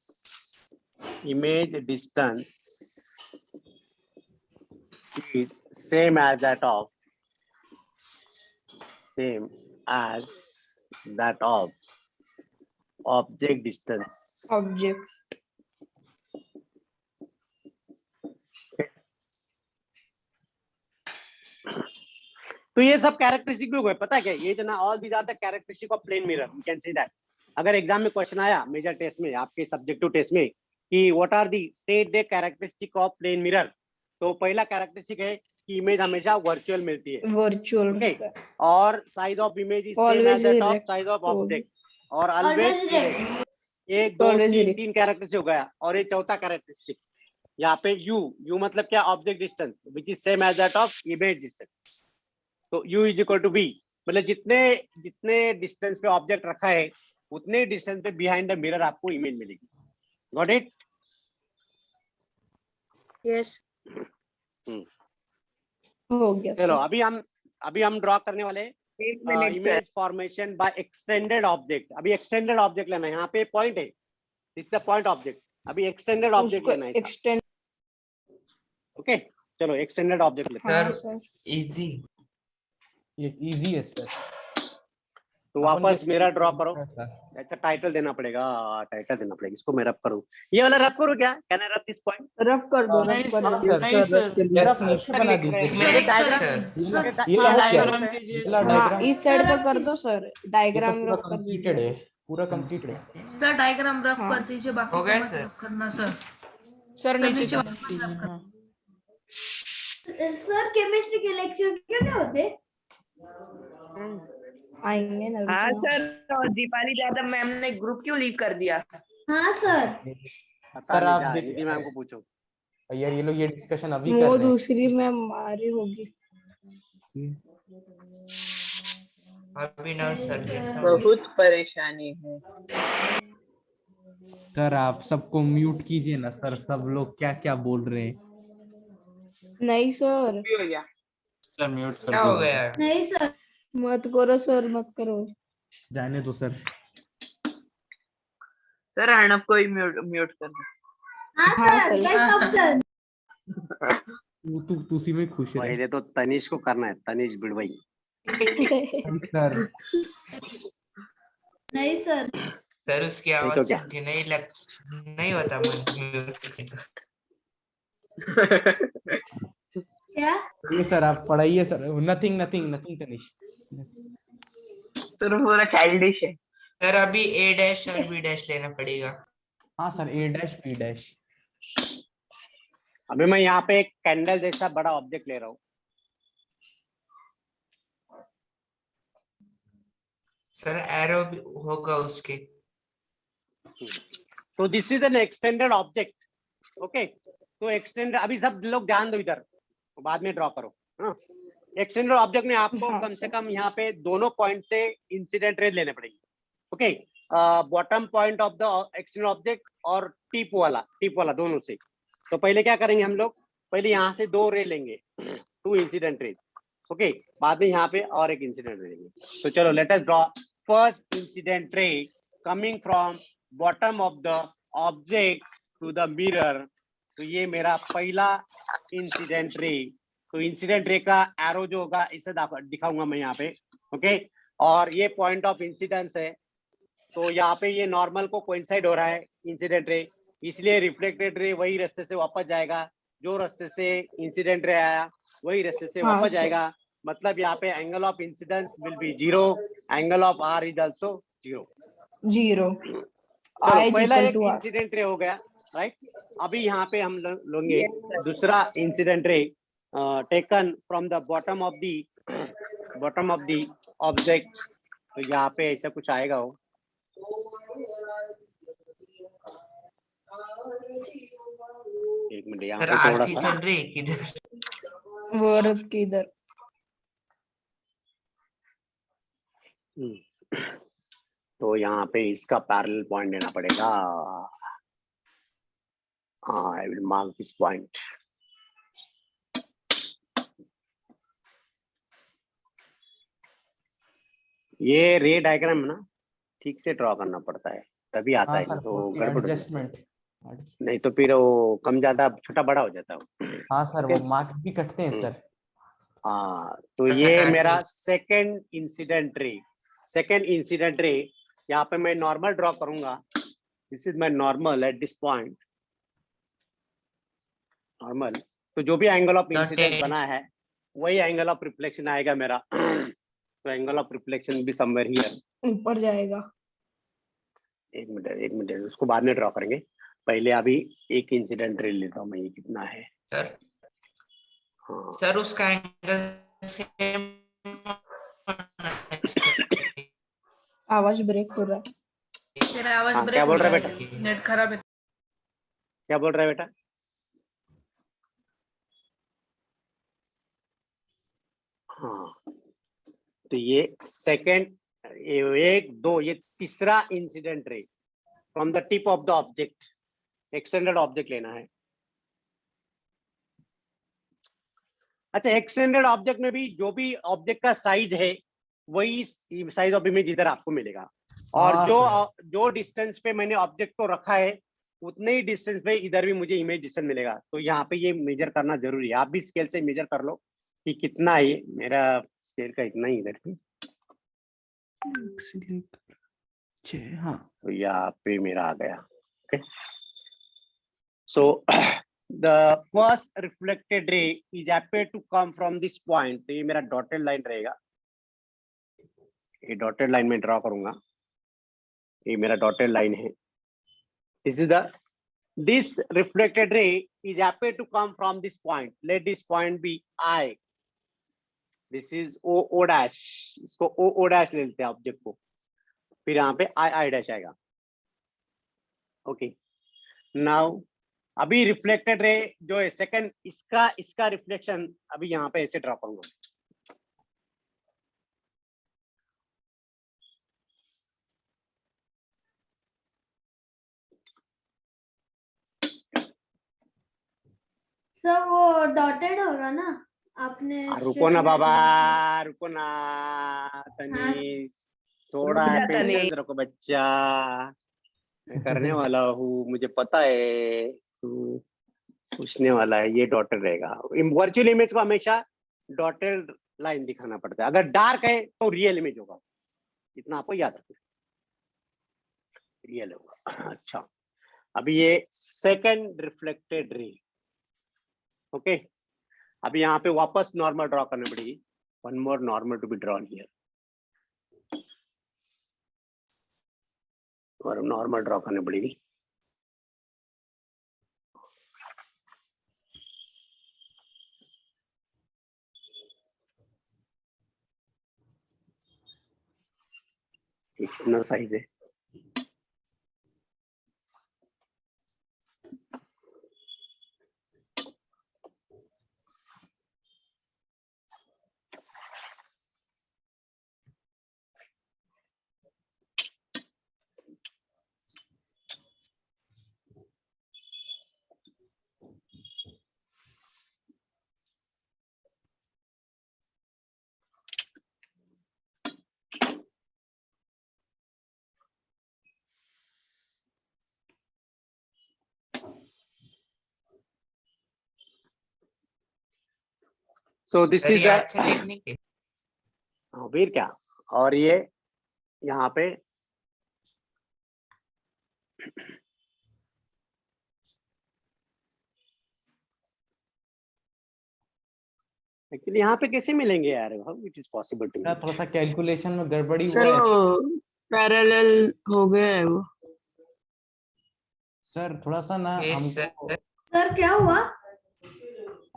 Image distance is same as that of object distance. Object. तो ये सब कैरेक्टरिस्टिक भी हो गए. पता है क्या? ये जो ना all these are the characteristic of plane mirror. You can say that. अगर एग्जाम में क्वेश्चन आया मेजर टेस्ट में, आपके सब्जेक्टिव टेस्ट में, कि what are the state the characteristic of plane mirror, तो पहला कैरेक्टरिस्टिक है कि इमेज हमेशा वर्चुअल मिलती है. Virtual. Okay. और size of image is same Always as that of erect. Size of object. और Always ऑलवेज erect. एक दो Always तीन erect. तीन कैरेक्टरिस्टिक हो गया. और ये चौथा कैरेक्टरिस्टिक यहाँ पे यू मतलब क्या? Object distance which is same as that of image distance. तो u is equal to v, मतलब जितने डिस्टेंस पे ऑब्जेक्ट रखा है उतने डिस्टेंस पे बिहाइंड द मिरर आपको इमेज मिलेगी. Got it? Yes. हो गया चलो सर. अभी हम ड्रॉ करने वाले एक minute image formation bye extended object. अभी एक्सटेंडेड ऑब्जेक्ट लेना है. यहाँ पे पॉइंट है, दिस द पॉइंट ऑब्जेक्ट. अभी एक्सटेंडेड ऑब्जेक्ट उसको लेना है. एक्सटेंड. ओके चलो एक्सटेंडेड ऑब्जेक्ट लेते हैं. Sir, easy. ये इजी है सर. तो वापस मिरर ड्रॉ करो. अच्छा टाइटल देना पड़ेगा, इसको मैं रब करूँ. ये वाला रब करूँ क्या? Can I rub this point? Rough कर दो, नहीं रफ कर दो. सर. नहीं सर, Yes, sir. नीचे बना दीजिए. एक मिनट sir. ये लो डायग्राम कीजिए. डायग्राम इस साइड का कर दो सर, डायग्राम पूरा रफ कर कंप्लीटेड दीजिए. है, पूरा कंप्लीटेड है. सर डायग्राम रफ कर दीजिए, बाकी हो गया को मत सर? रफ करना सर. सर नीचे नीचे कर वाला दीजिए. रफ हाँ. सर केमिस्ट्री के लेक्चर क्यों नहीं होते? आएंगे ना. हाँ सर, और दीपाली यादव मैम ने ग्रुप क्यों लीव कर दिया? हाँ सर. सर आप दीदी मैम को पूछो. यार ये लोग ये डिस्कशन अभी कर वो रहे हैं. दूसरी मैम हमारी होगी. अभिनव सर जैसा. बहुत परेशानी है. सर आप सबको म्यूट कीजिए ना सर. सब लोग क्या क्या बोल रहे हैं. नहीं सर, Sir, mute कर क्या दो. हो गया? नहीं सर. मत करो सर, मत करो. जाने दो सर. सर अर्णव को ही म्यूट कर दो. हाँ हाँ, सर. सर. Best option. तू उसी में खुश रहे. पहले तो तनिष को करना है, तनिष बिड़वई. सर नहीं सर. सर उसकी आवाज तो क्या? सुन के नहीं होता मन म्यूट. क्या? ये सर आप पढ़ाइए sir. Nothing nothing nothing Tanish. Sir पूरा चाइल्डिश है. सर अभी A डैश और B डैश लेना पड़ेगा. हाँ sir A dash B dash. अभी मैं यहाँ पे एक कैंडल जैसा बड़ा ऑब्जेक्ट ले रहा हूँ. सर एरो भी होगा उसके. तो this is N extended object. Okay, तो एक्सटेंड, अभी सब लोग ध्यान दो इधर, बाद में ड्रॉ करो. एक्सटेंडेड ऑब्जेक्ट में आपको कम से कम यहाँ पे दोनों पॉइंट से इंसिडेंट रेज लेने पड़ेगी. Okay, bottom point of the extended object और टिप वाला दोनों से. तो पहले क्या करेंगे हम लोग, पहले यहाँ से 2 रे लेंगे, 2 इंसिडेंट रेज. ओके, बाद में यहाँ पे और एक इंसिडेंट रे लेंगे. तो चलो let us draw first incident ray coming from bottom of the object to the mirror. तो ये मेरा पहला इंसिडेंट रे. तो इंसिडेंट रे का एरो जो होगा इसे दिखाऊंगा मैं यहाँ पे. ओके, और ये पॉइंट ऑफ इंसिडेंस है. तो यहाँ पे ये नॉर्मल को कोइंसाइड हो रहा है इंसिडेंट रे, इसलिए रिफ्लेक्टेड रे वही रास्ते से वापस जाएगा. जो रास्ते से इंसिडेंट रे आया वही रास्ते से हाँ, वापस सर। जाएगा. मतलब यहाँ पे angle of incidence will be 0, angle of r is also 0. 0. चलो I is पहला equal एक to R. इंसिडेंट रे हो गया, राइट. अभी यहाँ पे हम लेंगे दूसरा incident ray taken from the bottom of the object. तो यहाँ पे ऐसा कुछ आएगा हो. एक मिनट, यहाँ सर पे थोड़ा आरती सा चल रही है किधर? वो रब के इधर. तो यहाँ पे इसका पैरेलल पॉइंट लेना पड़ेगा. I will mark this point. ये रे डायग्राम ना ठीक से ड्रॉ करना पड़ता है, तभी आता हाँ है. सर, तो गड़बड़ हो जाता है. एडजस्टमेंट. नहीं तो फिर वो कम ज्यादा छोटा बड़ा हो जाता है. हाँ सर, वो Okay. मार्क्स भी कटते हैं सर. हाँ, तो ये मेरा सेकंड इंसिडेंट रे. यहाँ पे मैं नॉर्मल ड्रॉ करूंगा. This is my normal at this point. Normal. तो जो भी एंगल ऑफ इंसिडेंस बना है वही एंगल ऑफ रिफ्लेक्शन आएगा मेरा. तो एंगल ऑफ रिफ्लेक्शन भी समवेयर हियर. ऊपर जाएगा. एक मिनट उसको बाद में ड्रॉ करेंगे. पहले अभी एक इंसिडेंट रे लेता हूँ मैं. ये कितना है सर? हाँ, सर उसका एंगल सेम. आवाज ब्रेक हो रहा है. तेरा आवाज हाँ, ब्रेक क्या हो बोल रहा रहा है है, नेट खराब है. क्या बोल रहा है बेटा? हाँ, तो ये सेकंड, एक दो, ये तीसरा incident ray from the tip of the object. Extended object लेना है. अच्छा, एक्सटेंडेड ऑब्जेक्ट में भी जो भी ऑब्जेक्ट का साइज है वही साइज ऑफ इमेज इधर आपको मिलेगा. और जो डिस्टेंस पे मैंने ऑब्जेक्ट को रखा है उतने ही डिस्टेंस पे इधर भी मुझे इमेज डिस्टेंस मिलेगा. तो यहाँ पे ये मेजर करना जरूरी है. आप भी स्केल से मेजर कर लो कि कितना है. ये मेरा स्केल का इतना ही इधर. हाँ, तो यहाँ पे मेरा आ गया. So the first reflected ray is appear to come from this point. तो ये मेरा डॉटेड लाइन रहेगा. ये डॉटेड लाइन में ड्रॉ करूंगा. ये मेरा डॉटेड लाइन है. This reflected ray is appear to come from this point. Let this point be I. This is O dash. इसको O dash ले लेते हैं ऑब्जेक्ट को. फिर यहाँ पे I dash आएगा. ओके, नाउ अभी रिफ्लेक्टेड रे जो है सेकंड, इसका रिफ्लेक्शन अभी यहाँ पे ऐसे ड्रॉ करूंगा. सर वो डॉटेड होगा ना आपने. रुको ना बाबा, रुको ना तनीश, थोड़ा पेशेंस रखो बच्चा. मैं करने वाला हूँ, मुझे पता है तू पूछने वाला है. ये डॉटेड रहेगा. वर्चुअल इमेज को हमेशा डॉटेड लाइन दिखाना पड़ता है. अगर डार्क है तो रियल इमेज होगा. इतना आपको याद रखना, रियल होगा. अच्छा, अभी ये सेकंड रिफ्लेक्टेड रे. ओके, अभी यहाँ पे वापस नॉर्मल ड्रॉ करनी पड़ेगी. One more normal to be drawn here. और नॉर्मल ड्रॉ करनी पड़ेगी. इतना साइज है. सो दिस सर इज ये आज से टेक्निक है। फिर क्या, और ये यहाँ पे एक्चुअली यहाँ पे कैसे मिलेंगे यार, how it is possible to थोड़ा सा कैलकुलेशन में गड़बड़ी सर हुआ है वो पैरेलल हो गया है वो। सर, थोड़ा सा ना फिर हमको सर क्या हुआ?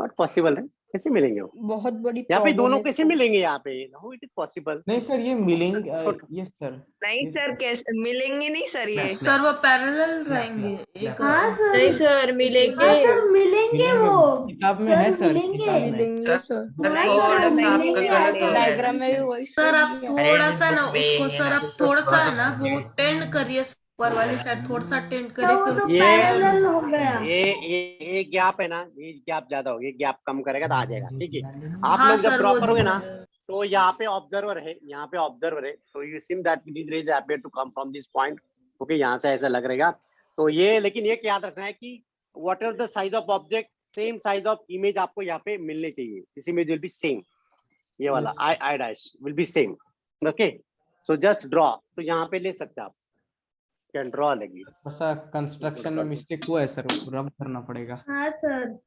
नॉट पॉसिबल है, कैसे मिलेंगे वो बहुत बड़ी यहाँ पे, प्रॉब्लम दोनों है कैसे मिलेंगे यहाँ पे, हाउ इट इज पॉसिबल। नहीं सर, ये मिलेंगे ये सर नहीं ये सर, कैसे मिलेंगे नहीं सर ये। सर वो पैरेलल रहेंगे एक हाँ सर, नहीं सर मिलेंगे। हाँ सर मिलेंगे वो, किताब में है सर, मिलेंगे। किताब में मिलेंगे सर सर। सर हाँ, थोड़ा सर, सा मिलेंगे आपका गलत आगे। हो रहा है डायग्राम में भी ना। वही सर आप दिया है। थोड़ा सा ना बुक में उसको है सर ना, आप थोड़ा सा है ना वो समझिए। टेंड करिए ऊपर वाली साइड, थोड़ा सा टेंड तो करिए वो फिर तो ये- पैरेलल हो गया। ये गैप है ना, ये गैप ज्यादा हो गया, गैप कम करेगा तो आ जाएगा, ठीक है। आप हाँ लोग जब सर ड्रॉ वो करोगे ना, तो यहाँ पे ऑब्जर्वर है, यहाँ पे ऑब्जर्वर है, तो you seem that this rays appear to come from this point, okay, यहाँ से ऐसा लग रहेगा। तो ये, लेकिन ये याद रखना है कि what ever the size of object, same size of image आपको यहाँ पे मिलनी चाहिए, this image will be same, ये वाला I dash will be same, okay. So just draw, तो यहाँ पे ले सकते हैं आप, कैन ड्रॉ लगी। ऐसा कंस्ट्रक्शन में मिस्टेक हुआ है सर, रब करना पड़ेगा। हाँ सर,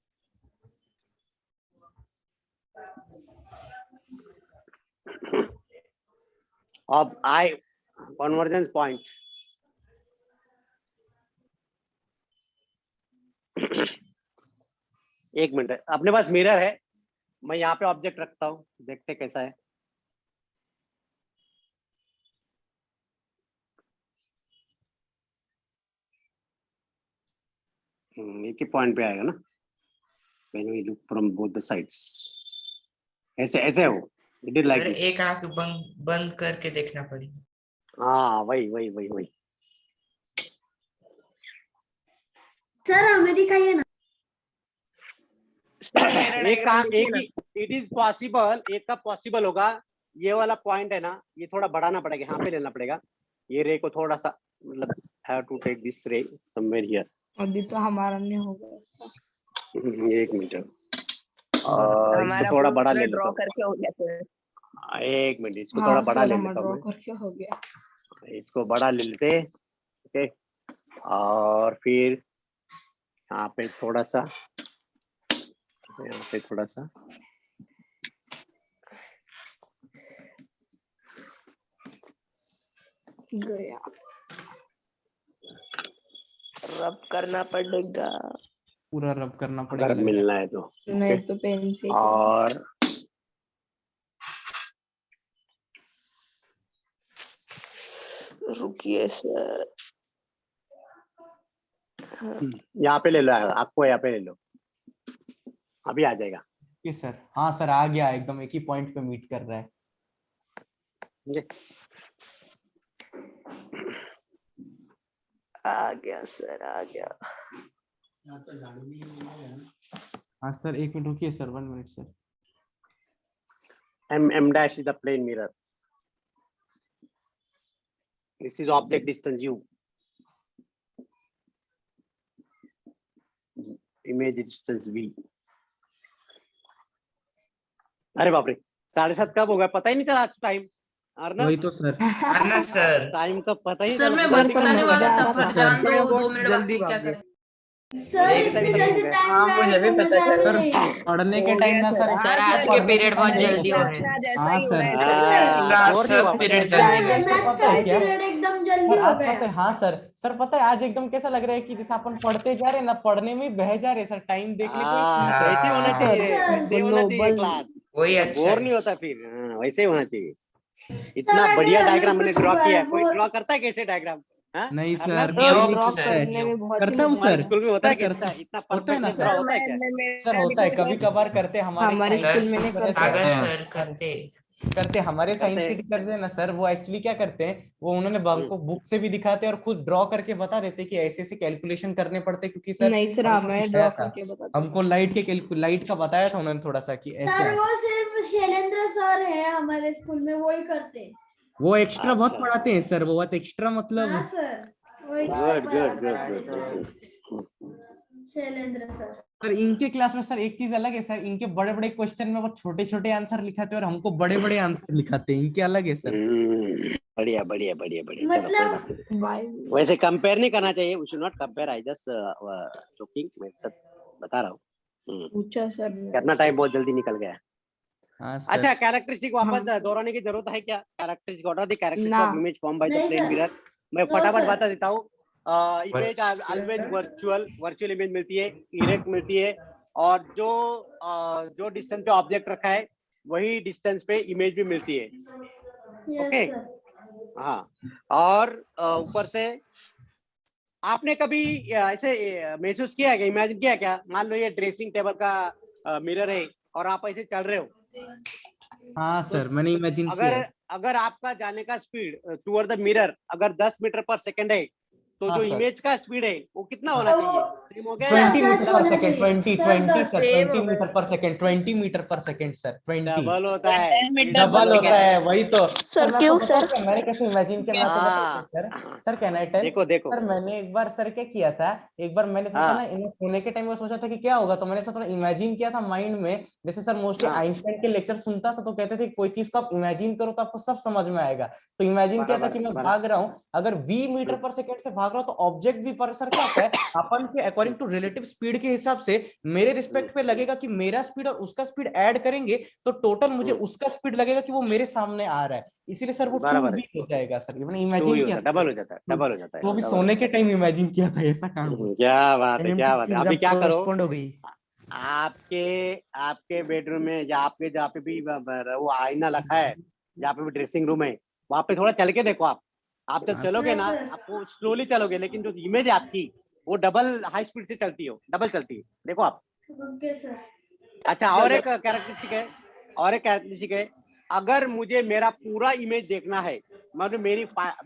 अब आई कन्वर्जेंस पॉइंट, एक मिनट, अपने पास मिरर है, मैं यहाँ पे ऑब्जेक्ट रखता हूँ, देखते कैसा है। एक ही पॉइंट पे आएगा ना, when we look from both the sides, ऐसे ऐसे हो, it is like sir this। एक आंख बंद करके देखना पड़ेगा। हाँ वही वही वही वही। सर हमें दिखाइए ना। एक का एक ही, इट इज पॉसिबल, एक का पॉसिबल होगा, ये वाला पॉइंट है ना, ये थोड़ा बढ़ाना पड़ेगा, यहाँ पे लेना पड़ेगा, ये रे को थोड़ा सा, मतलब हैव टू टेक दिस रे समवेयर हियर। अभी तो हमारा नहीं होगा ऐसा। एक मिनट, और इसको थोड़ा बड़ा ले लेता ड्रॉ हूँ, करके हो गया सर। एक मिनट, इसको हाँ थोड़ा बड़ा सर, ले हमारा लेता हूँ ड्रॉ मैं, करके हो गया। इसको बड़ा ले लेते, ओके। और फिर यहाँ पे थोड़ा सा, यहाँ पे थोड़ा सा, गया। रब करना पड़ेगा। पूरा रब करना पड़ेगा अगर लग रहा है। मिलना है तो, नहीं तो पेन से और रुकिए सर। यहाँ पे ले लो, आपको यहाँ पे ले लो, अभी आ जाएगा। ओके सर, हाँ सर आ गया, एकदम एक ही पॉइंट पे मीट कर रहा है। आ गया सर, आ गया। हाँ सर, एक मिनट रुकिए sir, 1 minute sir. M dash is the plane mirror. This is object distance U. Image distance V. अरे बाप रे, 7:30 कब होगा पता ही नहीं चला टाइम। वही तो सर, आना सर। टाइम का पता ही सर मैं चला। बताने वाला था, पर जान दो, थोड़ा 2 मिनट जल्दी बाकी क्या भाग गए। करें। सर इतनी जल्दी टाइम हाँ, मुझे भी पता चला। सर पढ़ने के टाइम ना सर, सर आज के पीरियड बहुत जल्दी हो रहे हैं। हाँ सर, सब पीरियड जल्दी हो मैथ्स पता का है क्या? पीरियड एकदम जल्दी सर हो आज गया। पता है, हाँ सर पता है आज एकदम कैसा लग रहा है कि जैसे अपन पढ़ते जा रहे हैं ना, पढ़ने में बह जा रहे हैं सर, टाइम देखने को वैसे होना हाँ। चाहिए, सर, वैसे होना चाहिए global- क्लास, वही अच्छा बोर है। नहीं होता फिर। हाँ, वैसे ही होना चाहिए। इतना सर, बढ़िया अगर डायग्राम मैंने मेरे को ड्रॉ किया है, वो- कोई ड्रॉ करता है कैसे डायग्राम? नहीं सर, नहीं सर होगा ड्रॉ सर, करने नहीं में बहुत ही करता हूँ मजा सर। स्कूल में होता है क्या? करता- इतना होता है ना परफेक्ट सर। ड्रॉ होता है क्या? सर होता है, कभी कभार करते हैं हमारे हमारे science स्कूल में नहीं teacher करते। कागज हैं। सर करते। करते हमारे करते साइंस के हैं। टीचर हैं ना सर, वो एक्चुअली क्या करते हैं, वो उन्होंने हमको बुक से भी दिखाते हैं और खुद ड्रॉ करके बता देते हैं कि ऐसे ऐसे कैलकुलेशन करने पड़ते हैं, क्योंकि सर नहीं सर, हमको हमें सिखाया ड्रॉ था। करके बताते। हमको लाइट का बताया था उन्होंने थोड़ा सा कि ऐसे सर आता वो है। सिर्फ शैलेंद्र सर है हमारे स्कूल में, वही करते हैं। वो एक्स्ट्रा बहुत अच्छा। पढ़ाते हैं सर, वो बहुत एक्स्ट्रा मतलब। हाँ सर, वही good good good good. Shailendra sir. Sir इनके क्लास में सर एक चीज अलग है सर, इनके बड़े बड़े क्वेश्चन में वो छोटे छोटे आंसर लिखाते हैं और हमको बड़े बड़े आंसर लिखाते हैं, इनके अलग है सर। बढ़िया बढ़िया बढ़िया बढ़िया, चलो कोई बात नहीं। भाई वैसे कंपेयर नहीं करना चाहिए, we should not compare, I just joking, मैं सब बता रहा हूँ। पूछा सर कितना टाइम बहुत जल्दी निकल गया। हाँ सर। अच्छा, कैरेक्टरिस्टिक वापस दोहराने की जरूरत है क्या? Characteristic, what are the characteristic ना। Of image form by the नहीं प्लेन सर। मिरर? मैं नो फटाफट सर। बता देता हूँ। इमेज ऑलवेज वर्चुअल इमेज मिलती है, इरेक्ट मिलती है, और जो डिस्टेंस पे ऑब्जेक्ट रखा है वही डिस्टेंस पे इमेज भी मिलती है। Yes okay. सर। हाँ, और ऊपर से आपने कभी ऐसे महसूस किया है क्या, इमेजिन किया क्या, मान लो ये ड्रेसिंग टेबल का मिरर है और आप ऐसे चल रहे हो, हाँ सर मैंने इमेजिन किया अगर है। अगर आपका जाने का स्पीड टुवर्ड द मिरर अगर 10 मीटर पर सेकंड है, तो हाँ जो सर। इमेज का स्पीड है वो कितना होना तो चाहिए? सेम हो गया या 20 मीटर पर सेकंड, 20 सर, Same 20 होगा। मीटर पर सेकंड, 20 मीटर पर सेकंड सर, 20 डबल होता है, 10 speed मीटर डबल पर होता है, वही तो सर मैं क्यों आपको बताऊं सर? क्या मैंने कैसे इमेजिन किया, मैं आपको बताऊं हाँ, sir. Sir can I tell? देखो देखो, सर मैंने एक बार सर क्या किया था, एक बार मैंने सोचा हाँ ना सोने के टाइम में सोचा था कि क्या होगा, तो मैंने सर थोड़ा इमेजिन किया था माइंड में, जैसे सर मोस्टली हाँ, आइंस्टाइन के लेक्चर सुनता था तो कहते थे कोई चीज को आप इमेजिन करो तो आपको सब समझ में आएगा। तो इमेजिन किया था बराबर कि मैं बराबर। भाग रहा हूँ, अगर v मीटर पर सेकंड से भाग रहा हूँ तो ऑब्जेक्ट भी पर सर क्या होता है अपन के अकॉर्डिंग टू रिलेटिव स्पीड के हिसाब से मेरे रिस्पेक्ट पे लगेगा कि मेरा स्पीड और उसका स्पीड ऐड करेंगे तो टोटल मुझे उसका स्पीड लगेगा कि वो मेरे सामने आ रहा है, इसीलिए सर वो बराबर 2v है, हो जाएगा सर, ये मैंने टू इमेजिन ही किया होता है, था डबल सर। हो जाता है, डबल हो जाता है, तो अभी डबल हो सोने जाता के टाइम इमेजिन किया था, ऐसा काम है। हुआ। क्या बात है, क्या बात है। अभी क्या करो, पोस्टपोन्ड हो गई। आपके आपके बेडरूम में या आपके जहाँ पे भी वो आईना रखा है, जहाँ पे भी ड्रेसिंग रूम है, वहां पे थोड़ा चल के देखो आप जब चलोगे Yes, ना, sir. आपको स्लोली चलोगे, लेकिन जो इमेज है आपकी वो डबल हाई स्पीड से चलती हो, डबल चलती है, देखो आप। Okay sir. अच्छा, और एक कैरेक्टरिस्टिक है, और एक कैरेक्टरिस्टिक है, अगर मुझे मेरा पूरा इमेज देखना है, मतलब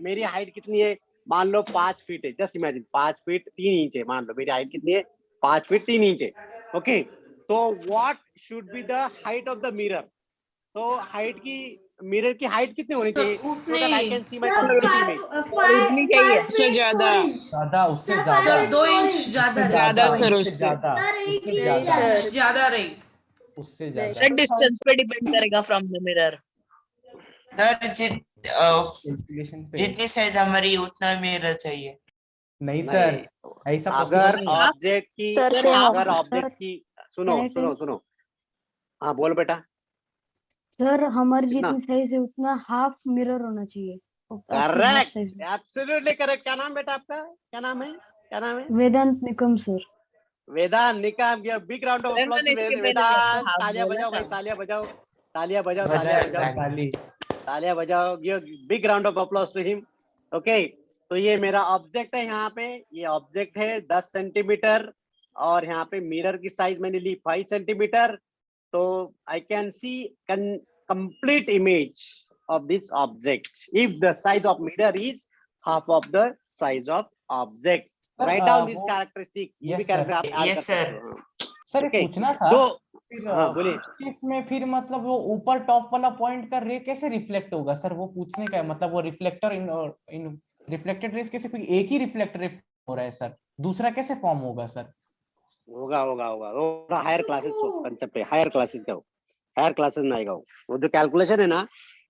मेरी हाइट कितनी है, मान लो 5 फीट है, जस्ट इमेजिन 5 फीट 3 इंच है, मान लो मेरी हाइट कितनी है, 5 फीट 3 इंच है। ओके, तो what should be the height of the mirror? तो मिरर की हाइट कितनी होनी चाहिए, so that I can see my sir complete image? उतनी चाहिए। उससे ज्यादा। ज्यादा, उससे सर, ज्यादा, सर 2 इंच उससे ज्यादा रही, ज्यादा 2 सर इंच उससे उससे। ज्यादा, सर, एक उससे इंच ज्यादा, सर। ज्यादा रही। उससे नहीं, ज्यादा। सर डिस्टेंस पे डिपेंड करेगा from the mirror. Sir calculation पे जितनी साइज हमारी उतना मिरर चाहिए। नहीं नहीं, सर, ऐसा पॉसिबल अगर नहीं है। ऑब्जेक्ट की सर अगर सर ऑब्जेक्ट की, सुनो Can I सुनो tell? सुनो, हाँ बोलो बेटा। सर हमारी कितना? जितनी साइज है उतना हाफ मिरर होना चाहिए, अपने हाफ करेक्ट, साइज में। Absolutely correct. क्या नाम बेटा आपका, क्या नाम है, क्या नाम है? Vedant Nikam sir. Vedant Nikam, big round of sir applause मैंने टू इसके पहले भी आपको वेदांत। हाफ तालियां बोला बजाओ भाई, था। तालियां बजाओ, तालियां बजाओ, बस तालियां सर, बजाओ, ताली। तालियां बजाओ, big round of applause to him. Okay, तो ये मेरा ऑब्जेक्ट है, यहाँ पे ये ऑब्जेक्ट है 10 सेंटीमीटर, और यहाँ पे मिरर की साइज मैंने ली 5 सेंटीमीटर, तो I can see complete image of this object if the size of mirror is half of the size of object. Sir, Write down this वो characteristic, ये भी यस सर, character आप add कर yes सकते sir. हो। Sir एक Okay, पूछना था, तो फिर हाँ बोलिए। इसमें फिर मतलब वो ऊपर टॉप वाला पॉइंट का रे कैसे रिफ्लेक्ट होगा सर, वो पूछने का है, मतलब वो रिफ्लेक्टर इन रिफ्लेक्टेड रेस कैसे, कोई एक ही रिफ्लेक्टर हो रहा है सर, दूसरा कैसे फॉर्म होगा सर? होगा होगा होगा, वो हायर क्लासेस कंसेप्ट है, हायर क्लासेस का, हायर क्लासेस में आएगा वो जो कैलकुलेशन है ना,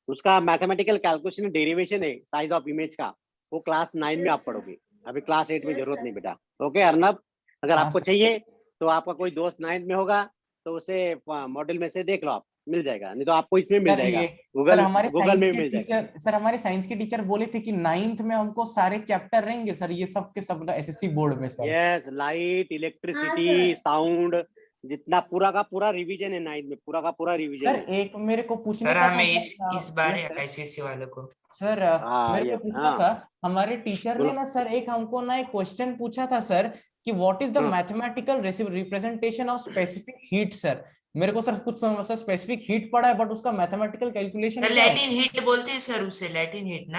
उसका मैथमेटिकल कैलकुलेशन डेरिवेशन है साइज ऑफ इमेज का, वो क्लास 9 में आप पढ़ोगे, अभी क्लास 8 में जरूरत नहीं बेटा। ओके अर्नब, अगर हाँ आपको सर। चाहिए तो आपका कोई दोस्त 9th में होगा तो उसे मॉडल में से देख लो, आप मिल जाएगा, नहीं तो आपको इसमें मिल सर जाएगा, ये सर गूगल हमारे गूगल साइंस में के मिल जाएगा। टीचर, सर हमारे साइंस के टीचर बोले थे कि 9th में हमको सारे चैप्टर रहेंगे सर, ये सब के सब एसएससी बोर्ड में सर। यस, लाइट, इलेक्ट्रिसिटी, हाँ, साउंड, जितना पूरा का पूरा रिवीजन है 9th में, पूरा का पूरा रिवीजन सर है। एक मेरे को पूछने सर का था हमें सर, इस बार यस सर। आईसीएससी वालों को सर हाँ मेरे को यस, पूछना हाँ था, हमारे टीचर ने बोलो। ना सर एक हमको ना एक क्वेश्चन पूछा था सर कि व्हाट इज द हाँ। Mathematical representation of specific heat sir, मेरे को सर कुछ स्पेसिफिक हीट पड़ा है बट उसका मैथमेटिकल कैलकुलेशन सर क्या लैटिन हीट बोलते हैं सर, उसे लैटिन हीट ना।